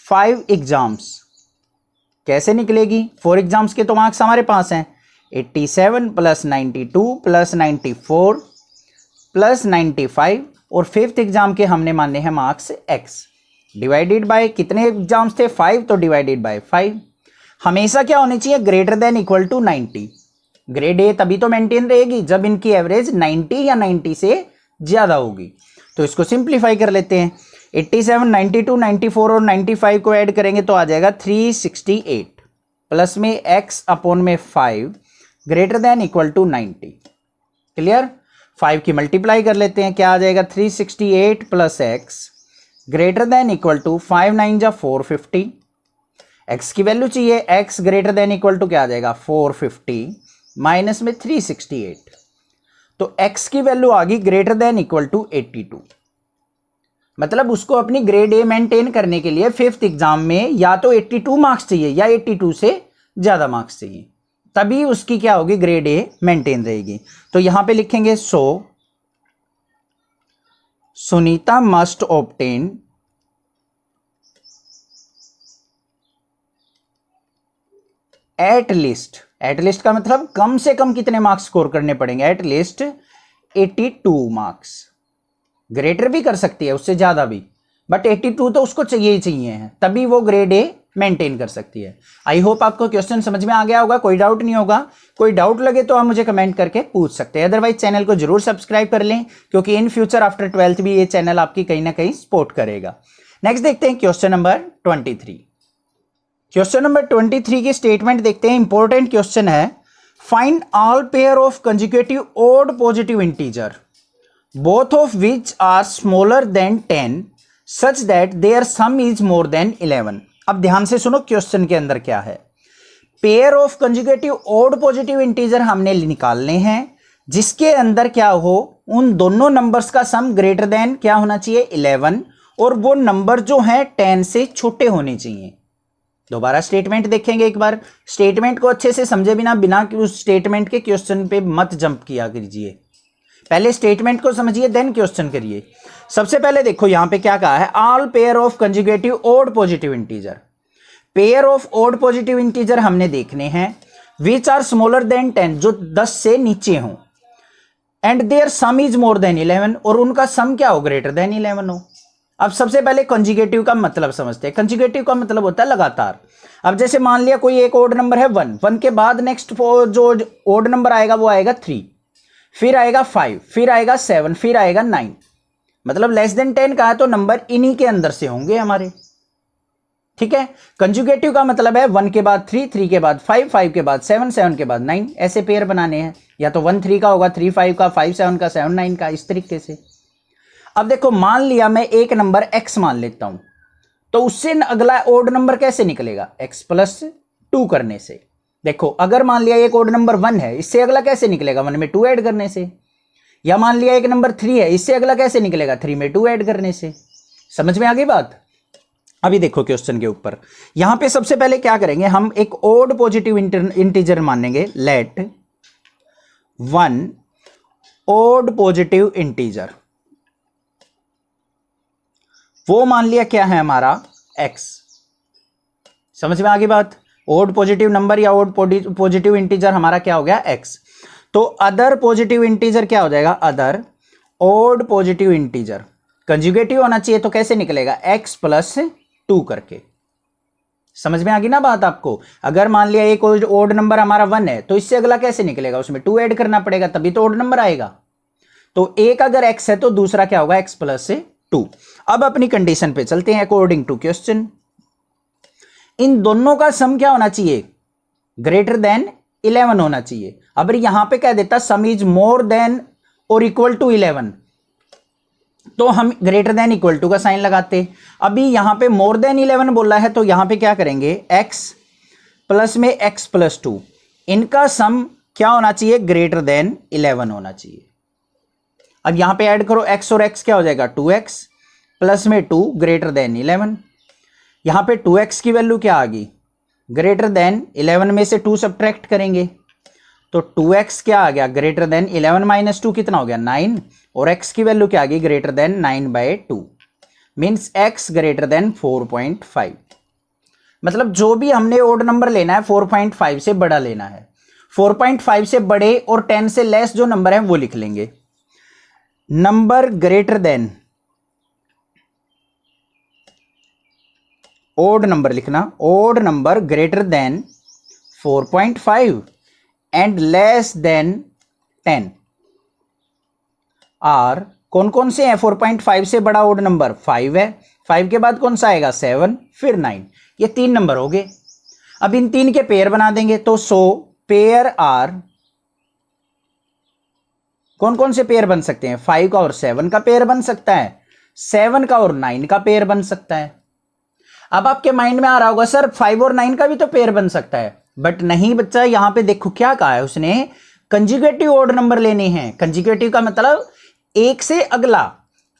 5 एग्जाम्स कैसे निकलेगी। 4 एग्जाम्स के तो मार्क्स हमारे पास हैं, 87 प्लस 92 प्लस 94 प्लस 95, और 5th एग्जाम के हमने माने हैं मार्क्स x, डिवाइडेड बाय कितने एग्जाम्स थे, 5, तो डिवाइडेड बाय 5। हमेशा क्या होनी चाहिए, greater than equal to 90। Grade A तभी तो मेंटेन रहेगी जब इनकी एवरेज 90 या 90 से ज्यादा होगी। तो इसको सिंप्लीफाई कर लेते हैं, 87, 92, 94 और 95 को ऐड करेंगे तो आ जाएगा 368, प्लस में x अपॉन में 5 greater than equal to 90। Clear, 5 की मल्टीप्लाई कर लेते हैं, क्या आ जाएगा 368 plus x greater than equal to 5 9 जा 450। x की वैल्यू चाहिए, x greater than equal to क्या आ जाएगा 450 माइनस में 368, तो x की वैल्यू आ गई ग्रेटर देन इक्वल टू 82। मतलब उसको अपनी ग्रेड ए मेंटेन करने के लिए 5th एग्जाम में या तो 82 मार्क्स चाहिए या 82 से ज्यादा मार्क्स चाहिए, तभी उसकी क्या होगी, ग्रेड ए मेंटेन रहेगी। तो यहां पे लिखेंगे so Sunita must obtain at least का मतलब कम से कम कितने मार्क्स स्कोर करने पड़ेंगे, एट लिस्ट 82 मार्क्स। ग्रेटर भी कर सकती है, उससे ज्यादा भी, बट 82 तो उसको चाहिए ही चाहिए है, तभी वो ग्रेड ए मेंटेन कर सकती है। आई होप आपको क्वेश्चन समझ में आ गया होगा, कोई डाउट नहीं होगा। कोई डाउट लगे तो आप मुझे कमेंट करके पूछ सकते हैं, अदरवाइज चैनल को जरूर सब्सक्राइब कर लें, क्योंकि इन फ्यूचर आफ्टर 12th भी ये चैनल आपकी कहीं ना कहीं सपोर्ट करेगा। नेक्स्ट देखते हैं क्वेश्चन नंबर 23। क्वेश्चन नंबर 23 की स्टेटमेंट देखते हैं, इंपॉर्टेंट क्वेश्चन है। Find all pair of consecutive odd positive integer both of which are smaller than 10 such that their sum is more than 11। अब ध्यान से सुनो क्वेश्चन के अंदर क्या है। Pair of consecutive odd positive integer हमने निकालने हैं जिसके अंदर क्या हो, उन दोनों नंबर्स का सम ग्रेटर देन क्या होना चाहिए 11, और वो नंबर जो है 10 से छोटे होने चाहिए। दोबारा स्टेटमेंट देखेंगे एक बार, स्टेटमेंट को अच्छे से समझे बिना उस स्टेटमेंट के क्वेश्चन पे मत जंप किया कीजिए, पहले स्टेटमेंट को समझिए देन क्वेश्चन करिए। सबसे पहले देखो यहां पे क्या कहा है, all pair of consecutive odd positive integer. Pair of odd positive integer हमने देखने हैं विच आर स्मॉलर देन 10, जो 10 से नीचे हों, and their sum is more than 11, और उनका सम क्या हो, ग्रेटर देन 11 हो। अब सबसे पहले कंजुगेटिव का मतलब समझते हैं। कंजुगेटिव का मतलब होता है लगातार। अब जैसे मान लिया कोई एक ओड नंबर है 1, 1 के बाद नेक्स्ट जो ओड नंबर आएगा वो आएगा 3, फिर आएगा 5, फिर आएगा 7, फिर आएगा 9। मतलब लेस देन 10 का है तो नंबर इन्हीं के अंदर से होंगे हमारे, ठीक है। कंजुगेटिव का मतलब है 1 के बाद 3, 3 के बाद 5, 5 के बाद 7, 7 के बाद 9, ऐसे पेयर बनाने हैं। या तो 1 3 का होगा, 3 5 का, 5 7 का, 7 9 का, इस तरीके से। अब देखो मान लिया मैं एक नंबर x मान लेता हूं, तो उससे अगला ओड नंबर कैसे निकलेगा? x प्लस 2 करने से। देखो अगर मान लिया एक ओड नंबर 1 है, इससे अगला कैसे निकलेगा? 1 में 2 ऐड करने से। या मान लिया एक नंबर 3 है, इससे अगला कैसे निकलेगा? 3 में 2 ऐड करने से। समझ में आ गई बात? अभी देखो क्वेश्चन के ऊपर, यहां पे सबसे पहले क्या करेंगे, हम एक ओड पॉजिटिव इंटीजर मानेंगे। लेट 1 ओड पॉजिटिव इंटीजर, वो मान लिया क्या है हमारा? x। समझ में आ गई बात? ओड पॉजिटिव नंबर या ओड पॉजिटिव इंटीजर हमारा क्या हो गया? x। तो अदर पॉजिटिव इंटीजर क्या हो जाएगा? Other odd positive integer. Consecutive होना चाहिए तो कैसे निकलेगा? x प्लस 2 करके। समझ में आ गई ना बात आपको? अगर मान लिया एक ओड नंबर हमारा 1 है, तो इससे अगला कैसे निकलेगा? उसमें 2 ऐड करना पड़ेगा, तभी तो ओड नंबर आएगा। तो एक अगर x है तो दूसरा क्या होगा? x plus 2। अब अपनी कंडीशन पे चलते हैं अकॉर्डिंग टू क्वेश्चन। इन दोनों का सम क्या होना चाहिए? ग्रेटर देन 11 होना चाहिए। अब यहां पे कह देता सम इज मोर देन और इक्वल टू 11, तो हम ग्रेटर देन इक्वल टू का साइन लगाते। अभी यहां पे मोर देन 11 बोला है, तो यहां पे क्या करेंगे? x प्लस में x प्लस 2, इनका सम क्या होना चाहिए? ग्रेटर देन 11 होना चाहिए। अब यहां पे ऐड करो x और x, क्या हो जाएगा? 2x प्लस में 2 ग्रेटर देन 11। यहां पे 2x की वैल्यू क्या आ गई? ग्रेटर देन 11 में से 2 सब्ट्रैक्ट करेंगे तो 2x क्या आ गया? ग्रेटर देन 11 माइनस 2 कितना हो गया? 9। और x की वैल्यू क्या आ गई? Greater than 9/2, means x greater than 4.5। मतलब जो भी हमने ओड नंबर लेना है 4.5 से बड़ा लेना है। 4.5 से बड़े और 10 से लेस जो नंबर है वो लिख लेंगे। Number greater than, odd number लिखना, odd number greater than 4.5 and less than 10 are कौन कौन से हैं? 4.5 से बड़ा ओड नंबर 5 है, 5 के बाद कौन सा आएगा? 7, फिर 9। ये 3 नंबर हो गए। अब इन 3 के पेयर बना देंगे, तो सो पेयर आर, कौन कौन से पेयर बन सकते हैं? 5 का और 7 का पेयर बन सकता है, 7 का और 9 का पेयर बन सकता है। अब आपके माइंड में आ रहा होगा सर 5 और 9 का भी तो पेयर बन सकता है, बट नहीं बच्चा, यहां पे देखो क्या कहा है उसने, कंजुगेटिव ओड नंबर लेने हैं। कंजुगेटिव का मतलब एक से अगला।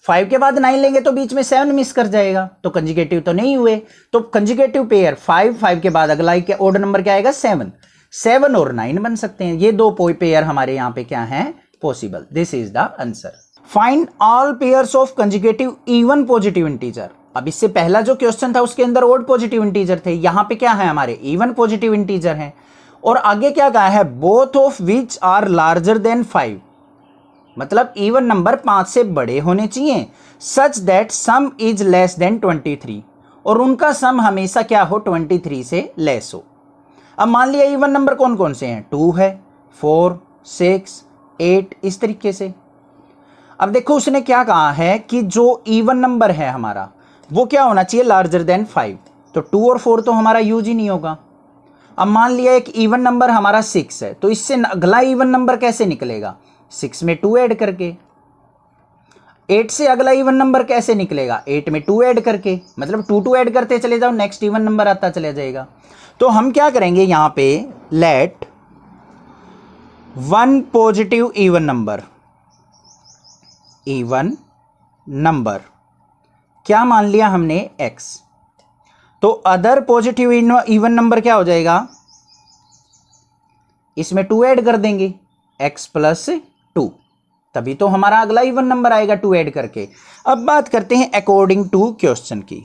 5 के बाद 9 लेंगे तो बीच में 7 मिस कर जाएगा, तो कंजुगेटिव तो नहीं हुए। तो कंजुगेटिव पेयर 5, 5 के बाद अगला ओड नंबर क्या आएगा? 7, 7 और 9 बन सकते हैं। ये दो पेयर हमारे यहां पे क्या है? Possible. This is the answer. Find all pairs of conjugative even positive integer. अब इससे पहला जो क्वेश्चन था उसके अंदर ओड पॉजिटिव इंटीजर थे, यहां पे क्या है? हमारे इवन पॉजिटिव इंटीजर हैं। और आगे क्या कहा है? Both of which are larger than 5, मतलब इवन नंबर 5 से बड़े होने चाहिए, such that sum is less than 23, और उनका सम हमेशा क्या हो? 23 से लेस हो। अब मान लिया इवन नंबर कौन कौन से हैं? 2 है, 4, 6, 8, इस तरीके से। अब देखो उसने क्या कहा है कि जो इवन नंबर है हमारा वो क्या होना चाहिए? Larger than 5। तो 2 और 4 तो हमारा यूज ही नहीं होगा। अब मान लिया एक इवन नंबर हमारा 6 है, तो इससे अगला इवन नंबर कैसे निकलेगा? 6 में 2 ऐड करके। 8 से अगला इवन नंबर कैसे निकलेगा? 8 में 2 ऐड करके। मतलब 2 2 ऐड करते चले जाओ, नेक्स्ट इवन नंबर आता चला जाएगा। तो हम क्या करेंगे यहां पे? Let 1 positive even number, even number क्या मान लिया हमने? x। तो अदर पॉजिटिव इवन नंबर क्या हो जाएगा? इसमें 2 ऐड कर देंगे, x प्लस 2, तभी तो हमारा अगला इवन नंबर आएगा 2 ऐड करके। अब बात करते हैं अकॉर्डिंग टू क्वेश्चन की।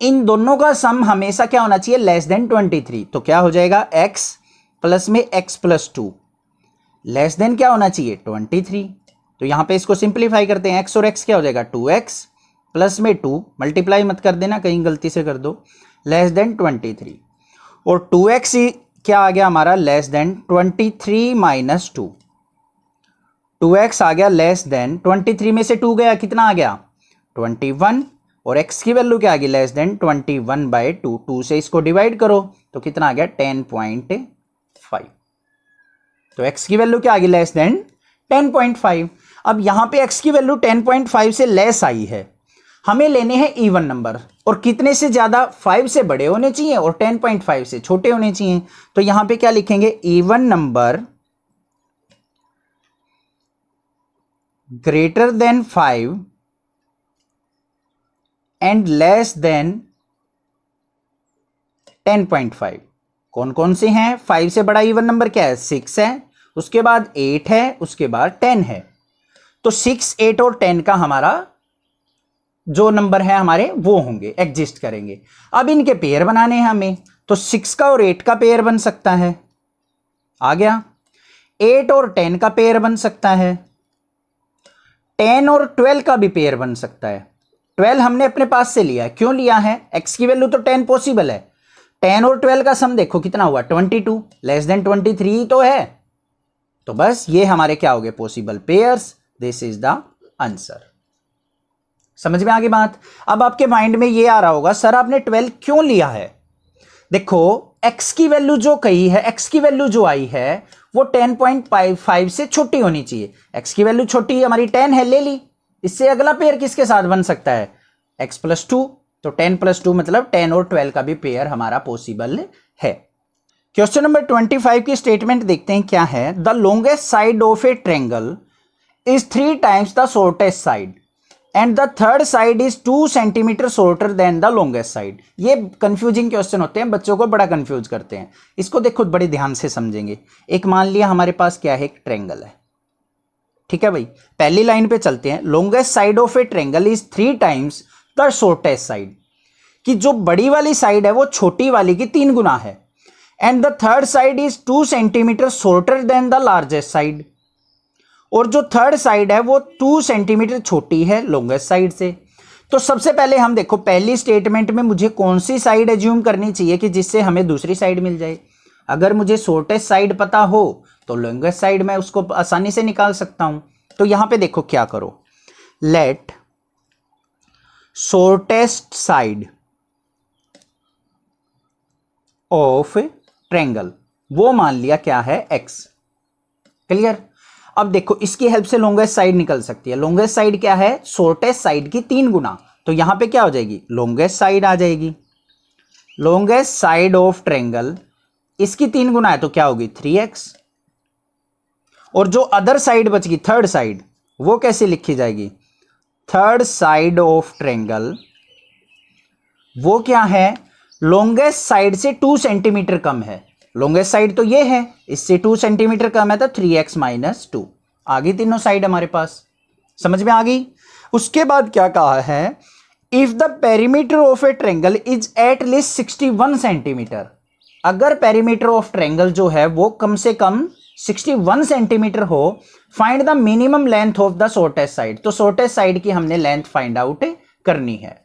इन दोनों का सम हमेशा क्या होना चाहिए? Less than 23। तो क्या हो जाएगा? x प्लस में x प्लस 2 लेस देन क्या होना चाहिए? 23। तो यहां पे इसको सिंप्लीफाई करते हैं, x और x क्या हो जाएगा? 2x प्लस में 2, मल्टीप्लाई मत कर देना, कहीं गलती से कर दो, लेस देन 23, और 2x क्या आ गया हमारा, लेस देन 23 माइनस 2, 2x आ गया लेस देन 23 में से 2 गया, कितना आ गया 21, और x की वैल्यू क्या आ गई, लेस देन 21/2, 2 से इसको डिवाइड करो तो कितना आ गया 10.5, तो x की वैल्यू क्या आ गई, लेस देन 10.5। अब यहां पे x की वैल्यू 10.5 से लेस आई है, हमें लेने हैं इवन नंबर, और कितने से ज्यादा, 5 से बड़े होने चाहिए और 10.5 से छोटे होने चाहिए। तो यहां पे क्या लिखेंगे, even number greater then 5 and less then 10.5। कौन कौन से हैं, 5 से बड़ा इवन नंबर क्या है, 6 है, उसके बाद 8 है, उसके बाद 10 है। तो 6, 8 और 10 का हमारा जो नंबर है हमारे वो होंगे, एग्जिस्ट करेंगे। अब इनके पेयर बनाने हैं हमें, तो 6 का और 8 का पेयर बन सकता है, आ गया। 8 और 10 का पेयर बन सकता है, 10 और 12 का भी पेयर बन सकता है। 12 हमने अपने पास से लिया है, क्यों लिया है, x की वैल्यू तो 10 पॉसिबल है, 10 और 12 का सम देखो कितना हुआ 22, लेस देन 23 तो है, तो बस ये हमारे क्या हो गए possible pairs, this is the answer. समझ में आ गई बात। अब आपके माइंड में ये आ रहा होगा, सर आपने 12 क्यों लिया है, देखो x की वैल्यू जो कही है, x की वैल्यू जो आई है वो 10.5 से छोटी होनी चाहिए, x की वैल्यू छोटी हमारी 10 है, ले ली। इससे अगला पेयर किसके साथ बन सकता है, x + 2, तो 10 + 2 मतलब 10 और 12 का भी पेयर हमारा पॉसिबल है। क्वेश्चन नंबर 25 की स्टेटमेंट देखते हैं क्या है, the longest side of A triangle is 3 times the shortest side and the third side is 2 centimetre shorter than the longest side. ये कंफ्यूजिंग क्वेश्चन होते हैं, बच्चों को बड़ा कंफ्यूज करते हैं, इसको देखो बड़े ध्यान से समझेंगे। एक मान लिया हमारे पास क्या है, एक ट्रायंगल है, ठीक है भाई, पहली लाइन पे चलते हैं। Longest side of A triangle is 3 times the shortest side, कि जो बड़ी वाली साइड है वो छोटी वाली की 3 गुना है, and the third side is 2 centimetre shorter than the largest side, और जो थर्ड साइड है वो 2 सेंटीमीटर छोटी है लॉन्गेस्ट साइड से। तो सबसे पहले हम देखो पहली स्टेटमेंट में मुझे कौन सी साइड एज्यूम करनी चाहिए कि जिससे हमें दूसरी साइड मिल जाए। अगर मुझे शॉर्टेस्ट साइड पता हो तो लॉन्गेस्ट साइड मैं उसको आसानी से निकाल सकता हूं। तो यहां पे देखो क्या करो, let shortest side of triangle, वो मान लिया क्या है x, क्लियर। अब देखो इसकी हेल्प से लॉन्गेस्ट साइड निकल सकती है, लॉन्गेस्ट साइड क्या है, शॉर्टेस्ट साइड की 3 गुना, तो यहां पे क्या हो जाएगी, लॉन्गेस्ट साइड आ जाएगी। लॉन्गेस्ट साइड ऑफ ट्रायंगल इसकी 3 गुना है तो क्या होगी 3x, और जो अदर साइड बच गई थर्ड साइड, वो कैसे लिखी जाएगी, थर्ड साइड ऑफ ट्रायंगल वो क्या है, लॉन्गेस्ट साइड से 2 सेंटीमीटर कम है। लॉन्गेस्ट साइड तो ये है, इससे 2 सेंटीमीटर कम है तो 3x - 2 आ गई तीनों साइड हमारे पास, समझ में आ गई। उसके बाद क्या कहा है, if the perimeter of A triangle is at least 61 centimetre, अगर पेरीमीटर ऑफ ट्रायंगल जो है वो कम से कम 61 सेंटीमीटर हो, find the minimum length of the shortest side, तो शॉर्टेस्ट साइड की हमने लेंथ फाइंड आउट करनी है।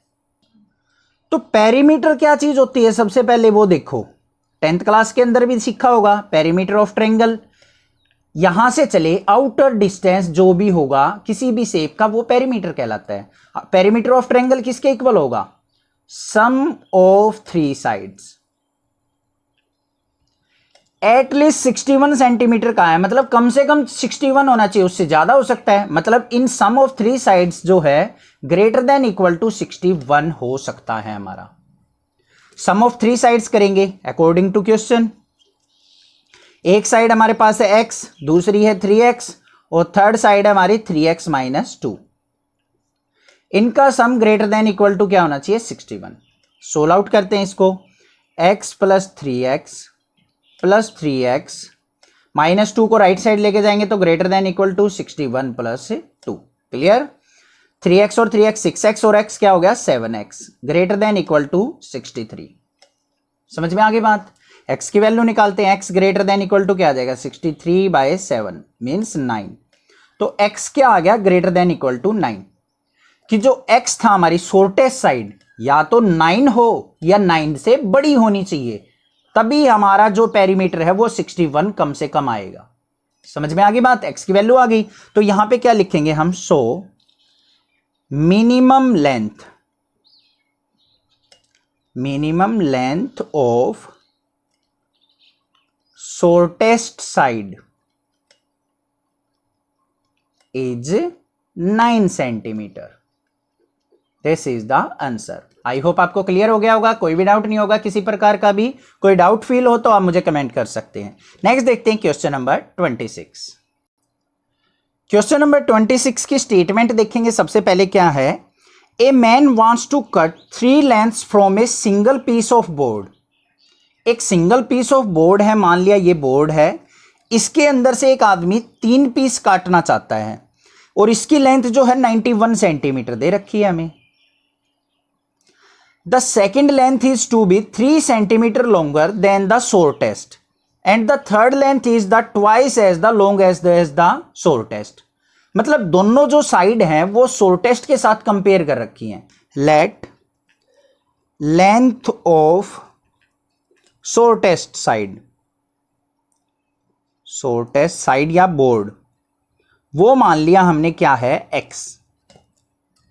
तो पेरीमीटर क्या चीज होती है, सबसे पहले वो देखो 10th क्लास के अंदर भी सीखा होगा, पेरीमीटर ऑफ ट्रायंगल, यहां से चले आउटर डिस्टेंस जो भी होगा किसी भी शेप का वो पेरीमीटर कहलाता है। पेरीमीटर ऑफ ट्रायंगल किसके इक्वल होगा, सम ऑफ 3 साइड्स। एटलीस्ट 61 सेंटीमीटर का है, मतलब कम से कम 61 होना चाहिए, उससे ज्यादा हो सकता है, मतलब इन सम ऑफ 3 साइड्स जो है ग्रेटर देन इक्वल टू 61 हो सकता है हमारा। सम ऑफ 3 साइड्स करेंगे अकॉर्डिंग टू क्वेश्चन, एक साइड हमारे पास है x, दूसरी है 3x, और थर्ड साइड है हमारी 3x - 2, इनका sum greater than equal to क्या होना चाहिए 61। सोल्व आउट करते हैं इसको, x + 3x + 3x -2 को राइट साइड लेके जाएंगे तो greater than equal to 61 + 2, clear. 3x और 3x 6x और x क्या हो गया 7x, greater than equal to 63। समझ में आ गई बात। x की वैल्यू निकालते हैं, x greater than equal to क्या आ जाएगा 63/7 मीन्स 9, तो x क्या आ गया ग्रेटर देन इक्वल टू 9। कि जो x था हमारी शॉर्टेस्ट साइड या तो 9 हो या 9 से बड़ी होनी चाहिए, तभी हमारा जो पेरीमीटर है वो 61 कम से कम आएगा। समझ में आ गई बात, x की वैल्यू आ गई। तो यहां पे क्या लिखेंगे हम, so minimum length of shortest side is 9 centimetre. This is the answer. I hope आपको क्लियर हो गया होगा, कोई भी डाउट नहीं होगा किसी प्रकार का भी। कोई डाउट फील हो तो आप मुझे कमेंट कर सकते हैं। नेक्स्ट देखते हैं क्वेश्चन नंबर 26। क्वेश्चन नंबर 26 की स्टेटमेंट देखेंगे। सबसे पहले क्या है, a man wants to cut 3 lengths from a single piece of board. एक सिंगल पीस ऑफ बोर्ड है, मान लिया ये बोर्ड है, इसके अंदर से एक आदमी 3 पीस काटना चाहता है और इसकी लेंथ जो है 91 सेंटीमीटर दे रखी है हमें। The second length is to be 3 centimetre longer than the shortest and the third length is the twice as the long as the shortest. मतलब दोनों जो साइड हैं वो शॉर्टेस्ट के साथ कंपेयर कर रखी हैं। Late length of shortest side या बोर्ड, वो मान लिया हमने क्या है, x।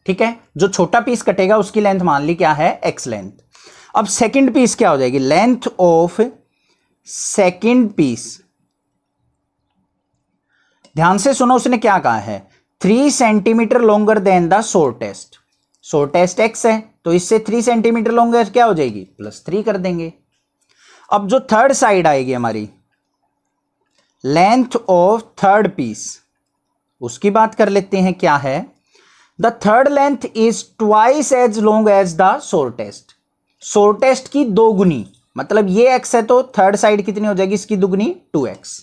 ठीक है, जो छोटा पीस कटेगा उसकी लेंथ मान ली क्या है, x लेंथ। अब सेकंड पीस क्या हो जाएगी, लेंथ ऑफ सेकंड पीस। ध्यान से सुनो, उसने क्या कहा है, 3 centimetre longer than the shortest x है, तो इससे 3 सेंटीमीटर लॉन्गर क्या हो जाएगी, +3 कर देंगे। अब जो थर्ड साइड आएगी हमारी, लेंथ ऑफ थर्ड पीस, उसकी बात कर लेते हैं। क्या है, the third length is twice as long as the shortest की 2 गुनी। मतलब ये x है तो थर्ड साइड कितनी हो जाएगी, इसकी 2 गुनी 2x।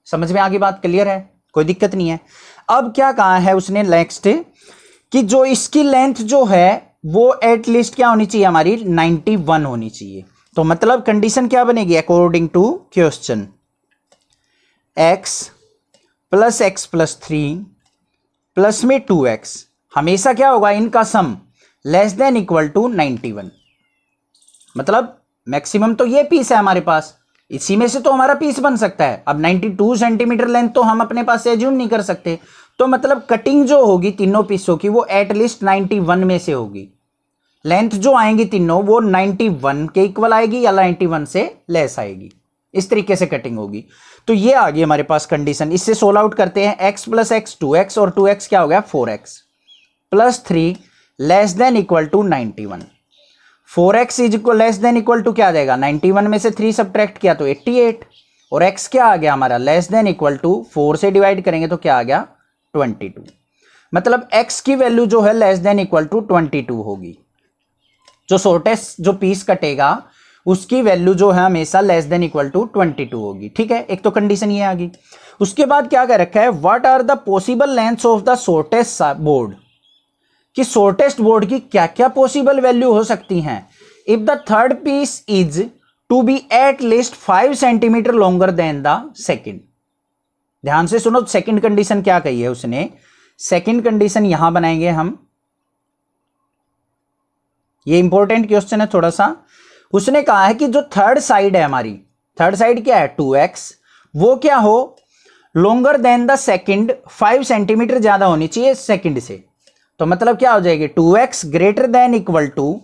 समझ में आगे बात, क्लियर है, कोई दिक्कत नहीं है। अब क्या कहा है उसने नेक्स्ट, कि जो इसकी लेंथ जो है वो एटलीस्ट क्या होनी चाहिए हमारी, 91 होनी चाहिए। तो मतलब कंडीशन क्या बनेगी, according to question, x + 3 plus में 2x हमेशा क्या होगा, इनका sum less than equal to 91। मतलब मैक्सिमम तो ये पीस है हमारे पास, इसी में से तो हमारा पीस बन सकता है। अब 92 सेंटीमीटर लेंथ तो हम अपने पास से एज्यूम नहीं कर सकते, तो मतलब कटिंग जो होगी तीनों पीसों की वो एटलीस्ट 91 में से होगी। लेंथ जो आएंगी तीनों वो 91 के इक्वल आएगी या 91 से लेस आएगी, इस तरीके से कटिंग होगी। तो ये आ गई हमारे पास कंडीशन। इससे सोल्व आउट करते हैं, x + x 2x और 2x क्या हो गया 4x + 3 less than equal to 91। 4x is equal less than equal to क्या आ जाएगा, 91 में से 3 सब्ट्रैक्ट किया तो 88, और x क्या आ गया हमारा, लेस देन इक्वल टू 4 से डिवाइड करेंगे तो क्या आ गया 22। मतलब x की वैल्यू जो है लेस देन इक्वल टू 22 होगी। जो शॉर्टेस्ट जो पीस कटेगा उसकी वैल्यू जो है हमेशा लेस देन इक्वल टू 22 होगी। ठीक है, एक तो कंडीशन ये आ गई। उसके बाद क्या कर रखा है, what are the possible lengths of the shortest board, कि शॉर्टेस्ट बोर्ड की क्या क्या पॉसिबल वैल्यू हो सकती हैं। If the third piece is to be at least 5 centimetre longer than the second. ध्यान से सुनो, सेकेंड कंडीशन क्या कही है उसने, सेकेंड कंडीशन यहां बनाएंगे हम, ये इंपॉर्टेंट क्वेश्चन है थोड़ा सा। उसने कहा है कि जो थर्ड साइड है हमारी, थर्ड साइड क्या है 2x, वो क्या हो, longer than the second 5 centimetre ज्यादा होनी चाहिए सेकंड से। तो मतलब क्या हो जाएगी, 2x greater than equal to,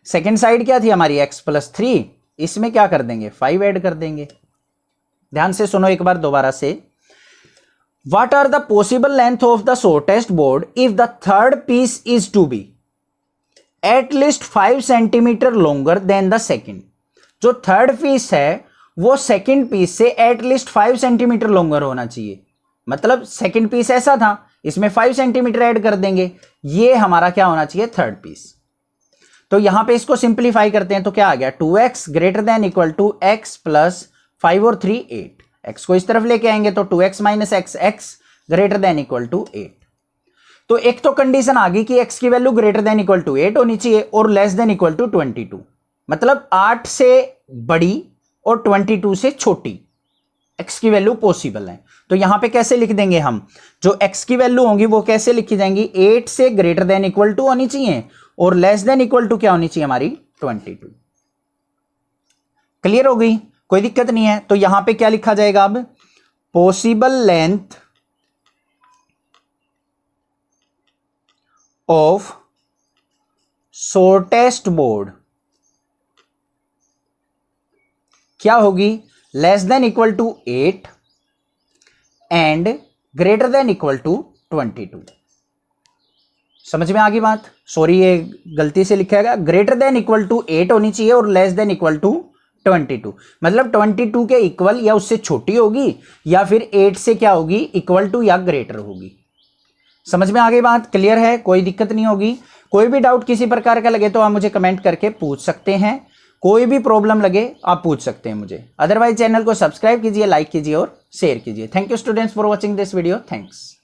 second side क्या थी हमारी x + 3, इसमें क्या कर देंगे 5 ऐड कर देंगे। ध्यान से सुनो एक बार दोबारा से, what are the possible length of the shortest board if the third piece is to be at least 5 centimetre longer than the second. जो थर्ड पीस है वो सेकेंड पीस से एट लीस्ट 5 सेंटीमीटर लॉन्गर होना चाहिए। मतलब second piece ऐसा था, इसमें 5 सेंटीमीटर ऐड कर देंगे, ये हमारा क्या होना चाहिए थर्ड पीस। तो यहां पे इसको सिंप्लीफाई करते हैं तो क्या आ गया, 2x greater than equal to x + 5 और 3 8। x को इस तरफ लेके आएंगे तो 2x - x x greater than equal to 8। तो एक तो कंडीशन आ गई कि x की value greater than equal to 8 होनी चाहिए और लेस देन इक्वल टू 22। मतलब 8 से बड़ी और 22 से छोटी। x की वैल्यू पॉसिबल है। तो यहां पे कैसे लिख देंगे हम, जो x की वैल्यू होंगी वो कैसे लिखी जाएंगी, 8 से ग्रेटर देन इक्वल टू होनी चाहिए और लेस देन इक्वल टू क्या होनी चाहिए हमारी 22। क्लियर हो गई, कोई दिक्कत नहीं है। तो यहां पे क्या लिखा जाएगा अब, possible length of shortest board क्या होगी, less than equal to 8 and greater than equal to 22। समझ में आ गई बात, सॉरी ये गलती से लिखा गया, ग्रेटर देन इक्वल टू 8 होनी चाहिए और लेस देन इक्वल टू 22, मतलब 22 के इक्वल या उससे छोटी होगी या फिर 8 से क्या होगी इक्वल टू या ग्रेटर होगी। समझ में आ गई बात, क्लियर है, कोई दिक्कत नहीं होगी। कोई भी डाउट किसी प्रकार का लगे तो आप मुझे कमेंट करके पूछ सकते हैं, कोई भी प्रॉब्लम लगे आप पूछ सकते हैं मुझे। अदरवाइज चैनल को सब्सक्राइब कीजिए, लाइक कीजिए और शेयर कीजिए। Thank you students for watching this video, thanks.